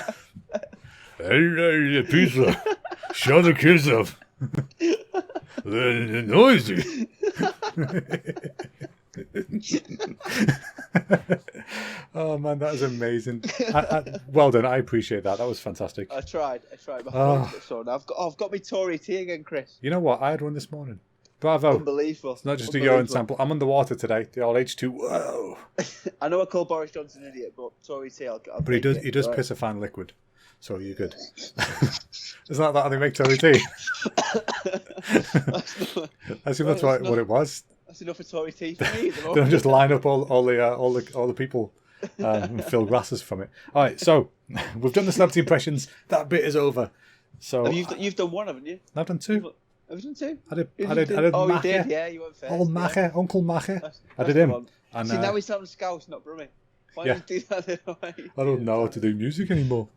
Hey, pizza. Shut the kids up. They're noisy. Oh man, that is amazing. Well done. I appreciate that. That was fantastic.
I tried. My
Oh.
throat's a bit sore now. I've got my Tory tea again, Chris.
You know what? I had one this morning. Bravo.
Unbelievable.
It's not just a urine sample. I'm underwater today. The old H2. Whoa.
I know I call Boris Johnson an idiot, but Tory tea, I'll
But he
take
does
it,
piss a fine liquid. So you're good. Isn't that how they make Tory tea? I assume that's what it was.
That's enough for Tory tea for me.
They'll just line up all the people and fill grasses from it. All right, so we've done the celebrity impressions. That bit is over. So
You've done one, haven't you?
I've done two.
Have you done two?
I did.
Oh, you
Mache.
did. Yeah, you went first.
Old
yeah.
Mache, Uncle Mache.
That's
I did
the
him.
one.
And,
See, now he's sounding Scouse, not Brummie. Why
Yeah.
don't you do that the other way?
I don't know how to do music anymore.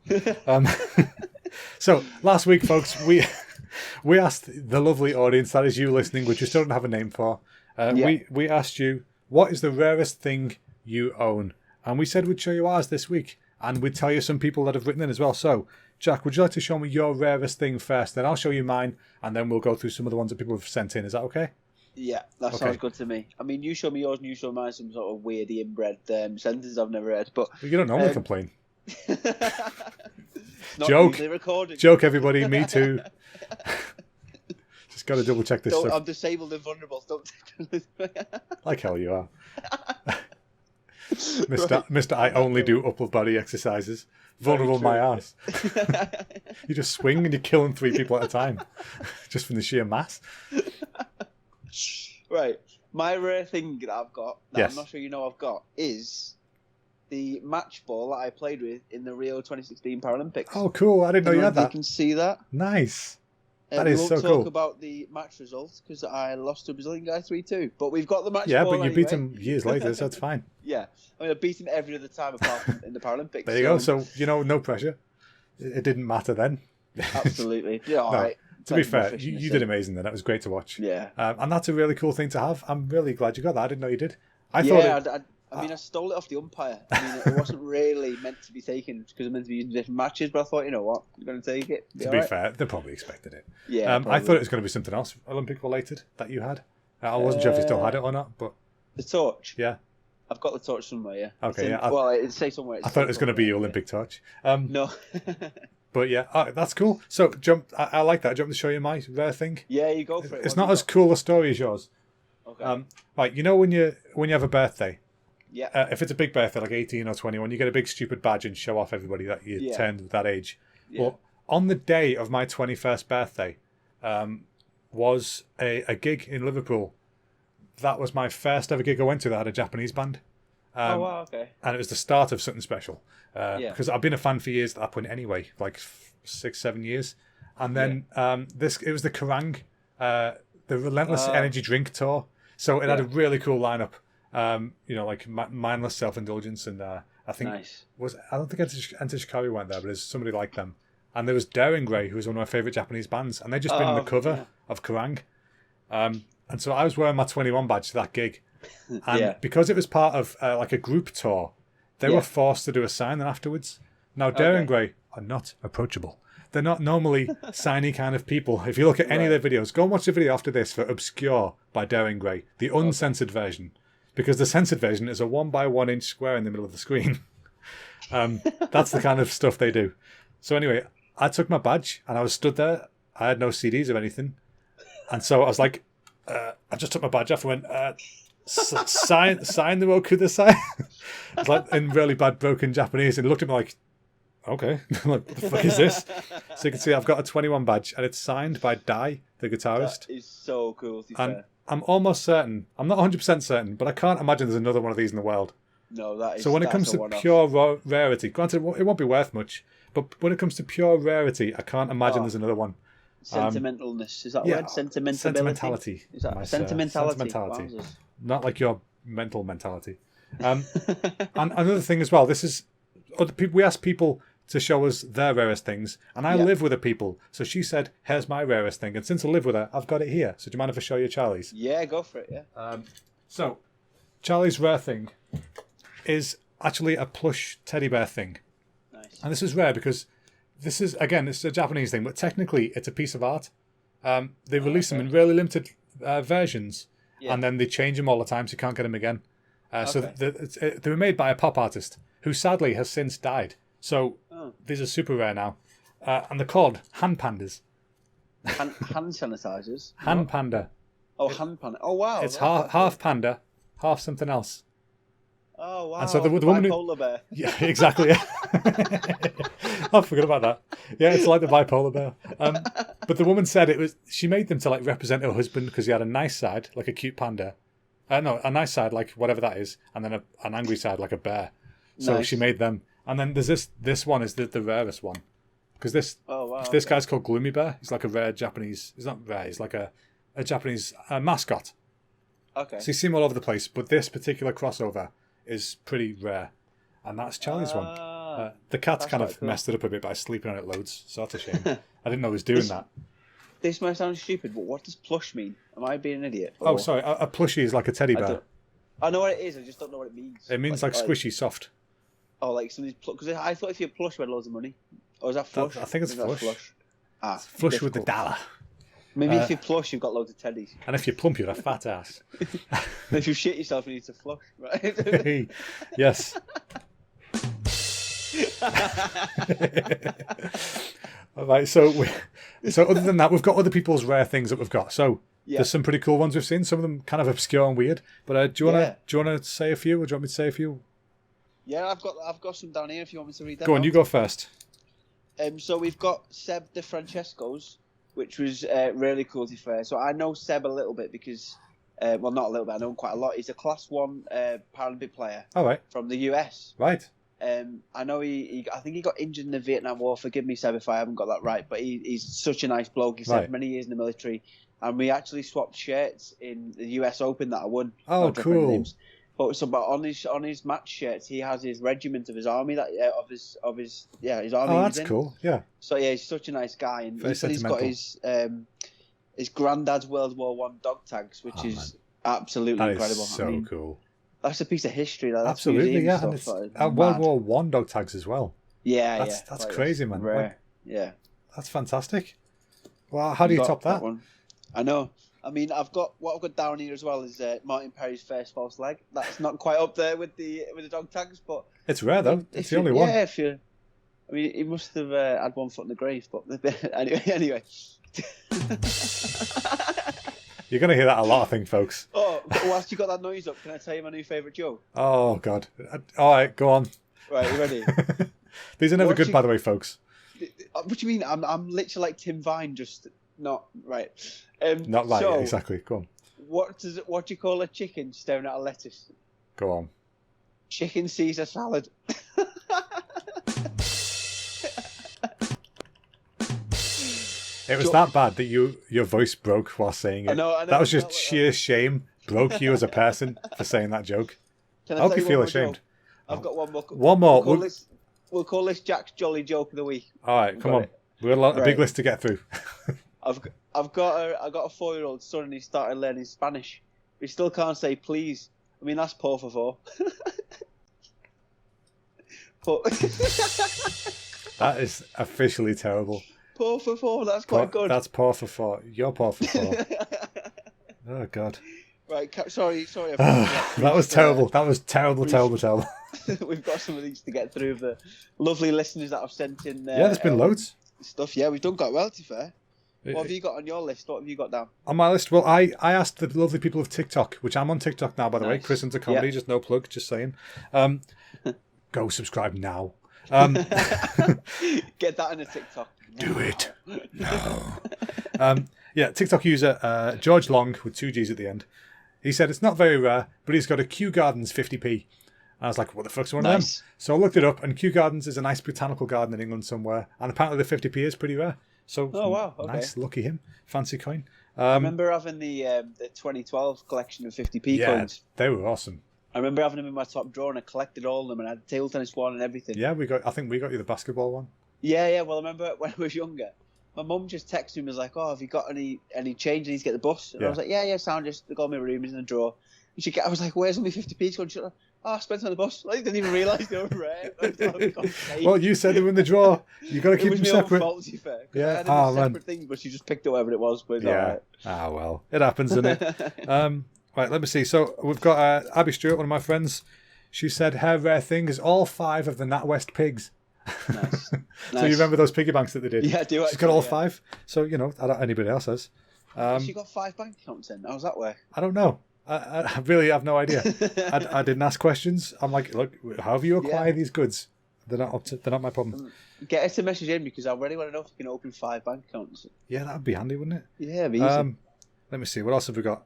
So last week, folks, we asked the lovely audience, that is you listening, which we still don't have a name for. We asked you, what is the rarest thing you own? And we said we'd show you ours this week, and we'd tell you some people that have written in as well. So, Jack, would you like to show me your rarest thing first? Then I'll show you mine, and then we'll go through some of the ones that people have sent in. Is that okay?
Yeah, that sounds good to me. I mean, you show me yours and you show mine some sort of weird inbred sentences I've never heard, but...
Well, you don't normally complain.
Not
Joke.
usually recorded.
Joke, everybody. Me too. Just got to double check this
Don't,
stuff.
I'm disabled and vulnerable. Don't.
Like hell you are. Mr. I only do upper body exercises. Vulnerable my ass. You just swing and you're killing 3 people at a time. Just from the sheer mass.
Right. My rare thing that I've got, that
Yes.
I'm not sure you know I've got, is the match ball that I played with in the Rio 2016 Paralympics.
Oh, cool. I didn't know you had
You
that.
can see that.
Nice. That
We
is
won't
so
talk
cool.
about the match results because I lost to a Brazilian guy 3-2. But we've got the match
Yeah,
ball
but you
anyway.
beat him years later, so that's fine.
Yeah. I mean, I beat him every other time apart from in the Paralympics.
There you go. So, no pressure. It didn't matter then.
Absolutely. Yeah, all
No,
right.
To be fair, you did amazing then. That was great to watch.
Yeah.
And that's a really cool thing to have. I'm really glad you got that. I didn't know you did. I thought
I stole it off the umpire. I mean, it wasn't really meant to be taken because I'm meant to be using different matches, but I thought, you know what, I'm going to take it.
to be fair, they probably expected it.
Yeah.
I thought it was going to be something else Olympic related that you had. I wasn't sure if you still had it or not, but
The torch.
yeah.
I've got the torch somewhere, yeah.
Okay,
It's
yeah.
it says somewhere.
I thought it was going to be your Olympic torch.
No.
But yeah, that's cool. So I like that. Do you want me to show you my rare thing?
Yeah, you go for it.
It's not as cool a story as yours.
Okay.
Right, when you have a birthday,
yeah.
if it's a big birthday, like 18 or 21, you get a big stupid badge and show off everybody that you turned that age.
Yeah.
Well, on the day of my 21st birthday, was a gig in Liverpool. That was my first ever gig I went to that had a Japanese band.
Oh, wow, okay.
And it was the start of something special.
Yeah.
Because I've been a fan for years at that point anyway, like 6-7 years. And then it was the Kerrang, the Relentless Energy Drink Tour. So it had a really cool lineup. Like Mindless Self-Indulgence, and I think
Nice.
I don't think Enter Shikari went there, but there's somebody like them. And there was Daring Grey, who was one of my favourite Japanese bands, and they'd just been in the cover of Kerrang. And so I was wearing my 21 badge to that gig. And because it was part of like a group tour, they were forced to do a signing afterwards. Now, Daring Grey are not approachable. They're not normally signy kind of people. If you look at any of their videos, go and watch the video after this for Obscure by Daring Grey, the uncensored version. Because the censored version is a 1x1 inch square in the middle of the screen. That's the kind of stuff they do. So anyway, I took my badge and I was stood there. I had no CDs or anything. And so I was like, I just took my badge off and went, sign the Okudasai. It's like in really bad broken Japanese, and he looked at me like, okay, like, what the fuck is this? So you can see I've got a 21 badge, and it's signed by Dai, the guitarist.
That is so cool, to be
And
fair.
I'm almost certain, I'm not 100% certain, but I can't imagine there's another one of these in the world.
No, that is.
So when it comes
that's a
to
one-off.
pure rarity, granted it won't be worth much, but when it comes to pure rarity, I can't imagine there's another one.
Sentimentalness, is that word?
Sentimentality.
Is that
Nice,
sentimentality?
sentimentality.
Wowzers.
Not like your mental mentality. And another thing as well, this is other people. We ask people to show us their rarest things, and I live with the people. So she said, "Here's my rarest thing," and since I live with her, I've got it here. So do you mind if I show you Charlie's?
Yeah, go for it. Yeah.
So Charlie's rare thing is actually a plush teddy bear thing,
Nice.
and this is rare because this is it's a Japanese thing, but technically it's a piece of art. They release them in really limited versions.
Yeah.
And then they change them all the time, so you can't get them again. So they were made by a pop artist who sadly has since died. So these are super rare now. And they're called hand pandas.
Hand sanitizers.
Hand panda.
Oh, hand panda. Oh, wow.
It's half panda, half something else.
Oh, wow.
And so the woman
bipolar bear.
Yeah, exactly. I forgot about that. Yeah, it's like the bipolar bear. But the woman said she made them to like represent her husband because he had a nice side, like a cute panda. No, a nice side, like whatever that is, and then an angry side, like a bear. So
Nice.
she made them. And then there's this one is the rarest one. Because this guy's called Gloomy Bear. He's like a rare Japanese, he's not rare, he's like a Japanese mascot.
Okay.
So you see him all over the place, but this particular crossover is pretty rare. And that's Charlie's one. The cat's kind of
quite cool.
messed it up a bit by sleeping on it loads, so that's a shame. I didn't know he was doing that.
This might sound stupid, but what does plush mean? Am I being an idiot?
Oh, sorry, a plushie is like a teddy bear.
I know what it is, I just don't know what it means.
It means like squishy, soft.
Oh, like somebody's because I thought if you're plush, you had loads of money. Or is that flush?
I think it's
that's
flush.
Ah,
Flush with the dollar.
Maybe if you're plush, you've got loads of teddies.
And if you're plump, you're a fat ass.
And if you shit yourself, you need to flush, right?
Yes. All right, so So other than that, we've got other people's rare things that we've got. So
Yeah.
there's some pretty cool ones we've seen. Some of them kind of obscure and weird. But do you
Yeah.
want to say a few, or do you want me to say a few?
Yeah, I've got some down here if you want me to read them.
Go on,
out.
you go first.
So we've got Seb De Francesco's, which was really cool to be fair. So I know Seb a little bit because, well, not a little bit. I know him quite a lot. He's a Class 1 Paralympic player
All right,
from the US.
right.
I know I think he got injured in the Vietnam War. Forgive me, Seb, if I haven't got that right. But he's such a nice bloke. He served
Right.
many years in the military, and we actually swapped shirts in the US Open that I won.
Oh,
Not dropping
cool.
names. But on his match shirts, he has his regiment of his army that his army.
Oh,
he's
that's
in.
cool. Yeah.
So yeah, he's such a nice guy, and
Very
he's got his granddad's World War One dog tags, which is absolutely
That
incredible.
is so cool.
That's a piece of history. Like, that's
Absolutely,
museum
yeah.
stuff,
And it's
like,
World
mad.
War One dog tags as well.
Yeah,
That's
quite
crazy, man.
rare.
Like,
Yeah.
that's fantastic. Well, how do you
Got
top that?
one. I know. I mean, I've got down here as well is Martin Perry's first false leg. That's not quite up there with the dog tags, but
It's rare though. It's the only
yeah,
one.
if you, I mean, he must have had one foot in the grave, but anyway.
You're gonna hear that a lot, I think, folks.
Oh, but whilst you got that noise up, can I tell you my new favourite joke?
Oh God. All right, go on.
Right, you ready?
These are never
What
good,
you-
by the way, folks.
What do you mean? I'm literally like Tim Vine, just not right.
Not right.
So,
Yeah, exactly. Go on.
what do you call a chicken staring at a lettuce?
Go on.
Chicken Caesar salad.
It was that bad that your voice broke while saying it.
I know,
That was
I
just
felt like
sheer shame broke you as a person for saying that joke.
Can
I hope
tell
you
one
feel
more
ashamed.
joke? I've got one more.
One more.
We'll call this Jack's Jolly Joke of the Week.
All right, come
Got
on.
it.
We've got a big
Right.
list to get through.
I've got a 4-year-old son and he started learning Spanish. He still can't say please. I mean that's por favor.
That is officially terrible.
Por favor, that's quite good.
That's por favor. You're por favor. Oh God.
Right, sorry.
That was terrible. That was terrible.
We've got some of these to get through. The lovely listeners that have sent in.
Yeah, there's been loads.
Stuff. Yeah, we've done quite well. To be fair. What have you got on your list? What have you got down?
On my list, well, I asked the lovely people of TikTok, which I'm on TikTok now, by the way.
Nice.
Chris Into Comedy,
Yeah.
just no plug, just saying. Go subscribe now.
Get that in a TikTok.
Do it. No. Yeah, TikTok user George Long with 2 G's at the end. He said it's not very rare, but he's got a Kew Gardens 50p. And I was like, what the fuck's one of them?
Nice.
So I looked it up, and Kew Gardens is a nice botanical garden in England somewhere. And apparently the 50p is pretty rare. So
Oh, wow, okay.
nice, lucky him. Fancy coin.
I remember having the 2012 collection of 50p
Yeah,
coins.
they were awesome.
I remember having them in my top drawer and I collected all of them and I had the table tennis one and everything.
Yeah, I think we got you the basketball one.
Yeah. Well, I remember when I was younger, my mum just texted me and was like, "Oh, have you got any change? I need to get the bus." And
Yeah.
I was like, "Yeah, sound just got my room is in the drawer." And I was like, "Where's all my 50p coins?" She's like, "Oh, I spent it on the bus." Like, didn't even realise they were rare.
Well, you said they were in the drawer. You got to
it
keep
was
them
my own
separate.
fault, to be fair. 'Cause
Yeah.
I had them
Oh,
as
man.
separate things, but she just picked up whatever it was. But it's
Yeah.
all right.
Ah, well, it happens, doesn't it? Right, let me see. So we've got Abby Stewart, one of my friends. She said her rare thing is all 5 of the NatWest pigs.
Nice.
So you remember those piggy banks that they did?
Yeah, I do.
She's got all
actually, yeah.
5. So, I don't, anybody else has.
She got 5 bank accounts then. How's that work?
I don't know. I really have no idea. I didn't ask questions. I'm like, look, how do you acquire these goods? They're not my problem.
Get her to message in because I really want to know if you can open 5 bank accounts.
Yeah, that would be handy, wouldn't it?
Yeah, it'd be easy.
Let me see. What else have we got?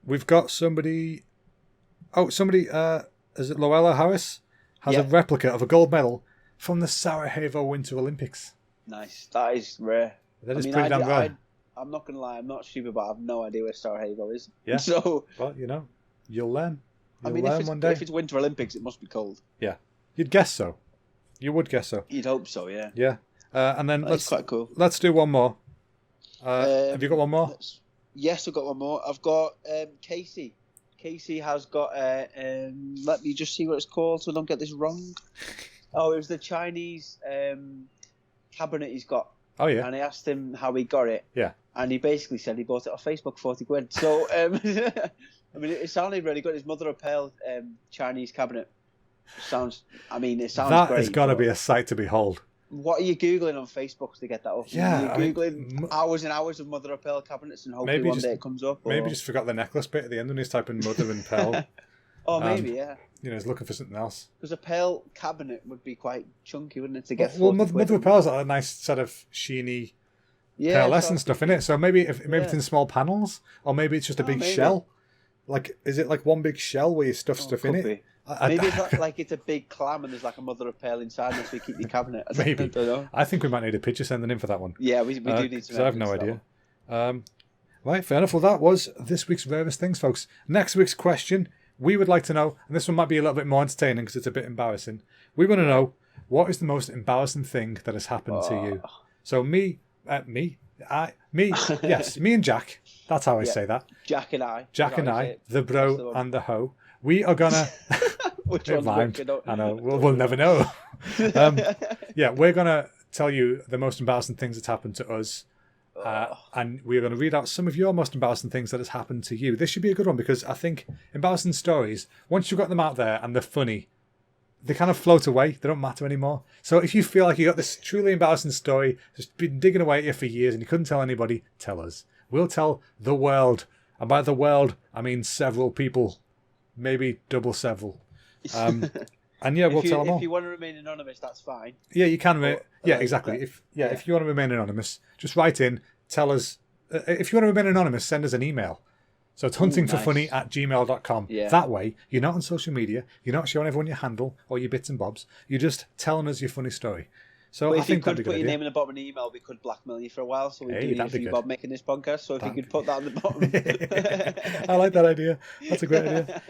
We've got somebody. Oh, somebody. Is it Loella Harris? Has a replica of a gold medal from the Sarajevo Winter Olympics.
Nice. That is rare.
That is pretty damn rare.
I'm not gonna lie. I'm not stupid, but I have no idea where Sarajevo is.
Yeah.
So
But you'll learn. You'll
I mean,
learn one day.
if it's Winter Olympics, it must be cold.
Yeah, you'd guess so. You would guess so.
You'd hope so. Yeah.
Yeah. And then
That's quite cool.
let's do one more. Have you got one more?
Yes, I've got one more. I've got Casey. Casey has got let me just see what it's called so I don't get this wrong. Oh, it was the Chinese cabinet he's got.
Oh yeah.
And I asked him how he got it.
Yeah.
And he basically said he bought it off Facebook, 40 quid. So, I mean, it sounded really good. His mother of pearl Chinese cabinet. It sounds
That
great.
has got to be a sight to behold.
What are you googling on Facebook to get that up?
Yeah,
are you googling hours and hours of mother of pearl cabinets, and hopefully one day it comes up. Or...
Maybe just forgot the necklace bit at the end when he's typing mother and pearl.
Oh, maybe, yeah.
You know, he's looking for something else.
Because a pearl cabinet would be quite chunky, wouldn't it, to get?
Well, mother of pearl's got a nice sort of sheeny pearlescent stuff in it. So maybe it's in small panels, or maybe it's just a big shell. Like, is it like one big shell where you stuff stuff in it?
Maybe it's like it's a big clam and there's like a mother of pearl inside, and so you keep your cabinet.
Maybe.
I don't know.
I think we might need a picture sending in for that one.
Yeah, we do need to.
So I have no idea. Right, fair enough. Well, that was this week's Rarest Things, folks. Next week's question, we would like to know, and this one might be a little bit more entertaining because it's a bit embarrassing. We want to know, what is the most embarrassing thing that has happened to you? So me and Jack. That's how I say that.
Jack and I,
the bro and the hoe. We are gonna.
Which one's which?
I know. We'll never know. We're gonna tell you the most embarrassing things that's happened to us, and we're gonna read out some of your most embarrassing things that has happened to you. This should be a good one because I think embarrassing stories, once you've got them out there and they're funny, they kind of float away. They don't matter anymore. So if you feel like you got this truly embarrassing story that's been digging away at you for years and you couldn't tell anybody, tell us. We'll tell the world. And by the world, I mean several people. Maybe double several. And we'll tell them all.
If you want to remain anonymous, that's fine.
Yeah, you can. Exactly. If you want to remain anonymous, just write in. Tell us. If you want to remain anonymous, send us an email. So it's huntingforfunny@gmail.com.
Yeah.
That way, you're not on social media. You're not showing everyone your handle or your bits and bobs. You're just telling us your funny story. So
but
I think that'd be a good
if you could put your
idea.
name in the bottom of the email, we could blackmail you for a while. So we'd do
that'd be
you
good.
Bob making this podcast. So if you could put that on the bottom.
I like that idea. That's a great idea.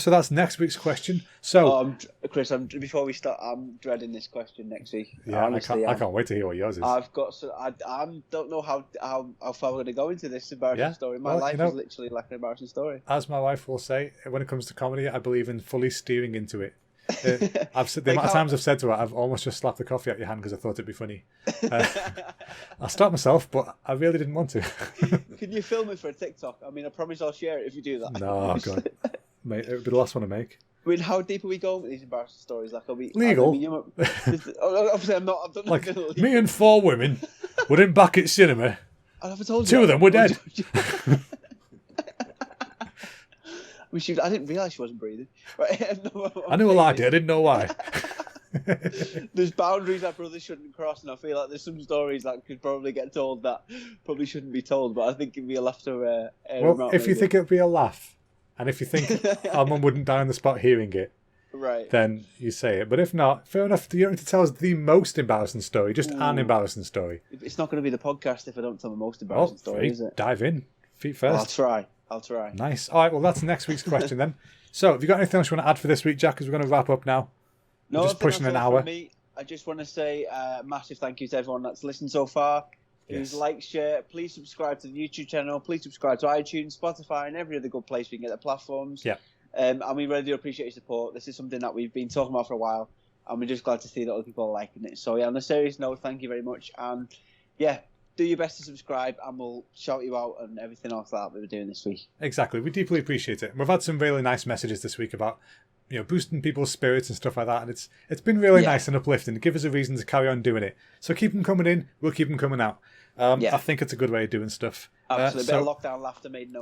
So that's next week's question. So,
Chris, before we start, I'm dreading this question next week.
Yeah,
honestly,
I can't wait to hear what yours is.
I've got. I don't know how far we're going to go into this embarrassing story. My life is literally like an embarrassing story.
As my wife will say, when it comes to comedy, I believe in fully steering into it. I've said the amount of times I've said to her, I've almost just slapped the coffee out your hand because I thought it'd be funny. I stopped myself, but I really didn't want to.
Can you film it for a TikTok? I mean, I promise I'll share it if you do that.
No, God, mate, it would be the last one to make.
I mean, how deep are we going with these embarrassing stories? Like, are we
legal?
Obviously, I'm not. I'm
like me and 4 women were in back at cinema.
I never told you.
2 of them were dead.
I didn't realise she wasn't breathing. Right?
I knew a lie, I didn't know why.
There's boundaries that brothers shouldn't cross, and I feel like there's some stories that could probably get told that probably shouldn't be told, but I think it'd be a laugh to air them out.
If you think it'd be a laugh, and if you think our mum wouldn't die on the spot hearing it,
right,
then you say it. But if not, fair enough. You don't need to tell us the most embarrassing story, just an embarrassing story.
It's not going to be the podcast if I don't tell the most embarrassing story, is it?
Dive in. Feet first.
I'll try.
Nice. All right, well, that's next week's question then. So, have you got anything else you want to add for this week, Jack, because we're going to wrap up now?
No,
just pushing an hour.
Me, I just want to say a massive thank you to everyone that's listened so far. Please like, share. Please subscribe to the YouTube channel. Please subscribe to iTunes, Spotify, and every other good place we can get the platforms.
Yeah.
And we really do appreciate your support. This is something that we've been talking about for a while, and we're just glad to see that other people are liking it. So, on a serious note, thank you very much. And, do your best to subscribe, and we'll shout you out and everything else that we're doing this week.
Exactly. We deeply appreciate it. We've had some really nice messages this week about boosting people's spirits and stuff like that, and it's been really nice and uplifting. Give us a reason to carry on doing it. So keep them coming in. We'll keep them coming out. I think it's a good way of doing stuff.
Absolutely. A bit of lockdown laughter made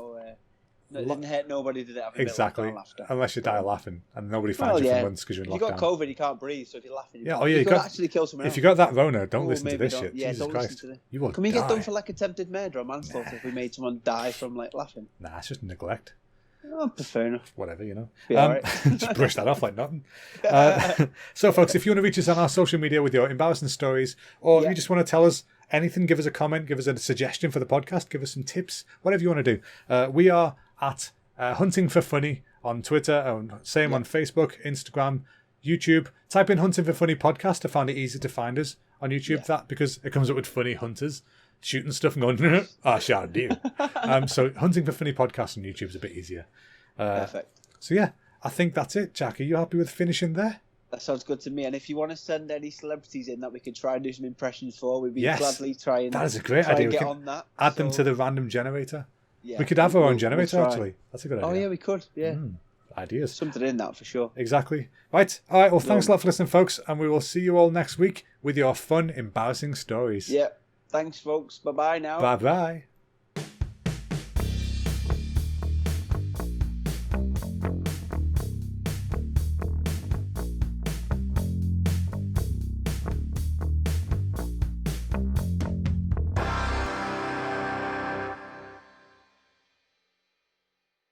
it didn't hurt nobody, did it?
Exactly. Unless you die laughing and nobody finds you for months because you're in lockdown.
If you got COVID, you can't breathe, so if you're laughing,
you could
actually kill someone else.
If you got that Rona, don't listen to this shit.
Yeah,
Jesus Christ. You will
Can we get done for like attempted murder or manslaughter if we made someone die from like laughing?
Nah, it's just neglect.
Oh, fair enough.
Whatever,
Right.
Just brush that off like nothing. So, folks, if you want to reach us on our social media with your embarrassing stories, or if you just want to tell us anything, give us a comment, give us a suggestion for the podcast, give us some tips, whatever you want to do. We are at Hunting for Funny on Twitter, same on Facebook, Instagram, YouTube. Type in Hunting for Funny podcast. I found it easy to find us on YouTube, that because it comes up with funny hunters shooting stuff and going, I shan't do. So Hunting for Funny podcast on YouTube is a bit easier.
Perfect.
So I think that's it. Jack, are you happy with finishing there?
That sounds good to me. And if you want to send any celebrities in that we could try and do some impressions for, we'd be gladly trying.
That is a great idea.
Get on that.
Add them to the random generator.
Yeah,
we could have our own generator, actually. That's a good idea.
Oh, yeah, we could. Yeah.
ideas.
Something in that for sure.
Exactly. Right. All right. Well, thanks a lot for listening, folks. And we will see you all next week with your fun, embarrassing stories.
Yeah. Thanks, folks. Bye-bye now.
Bye-bye.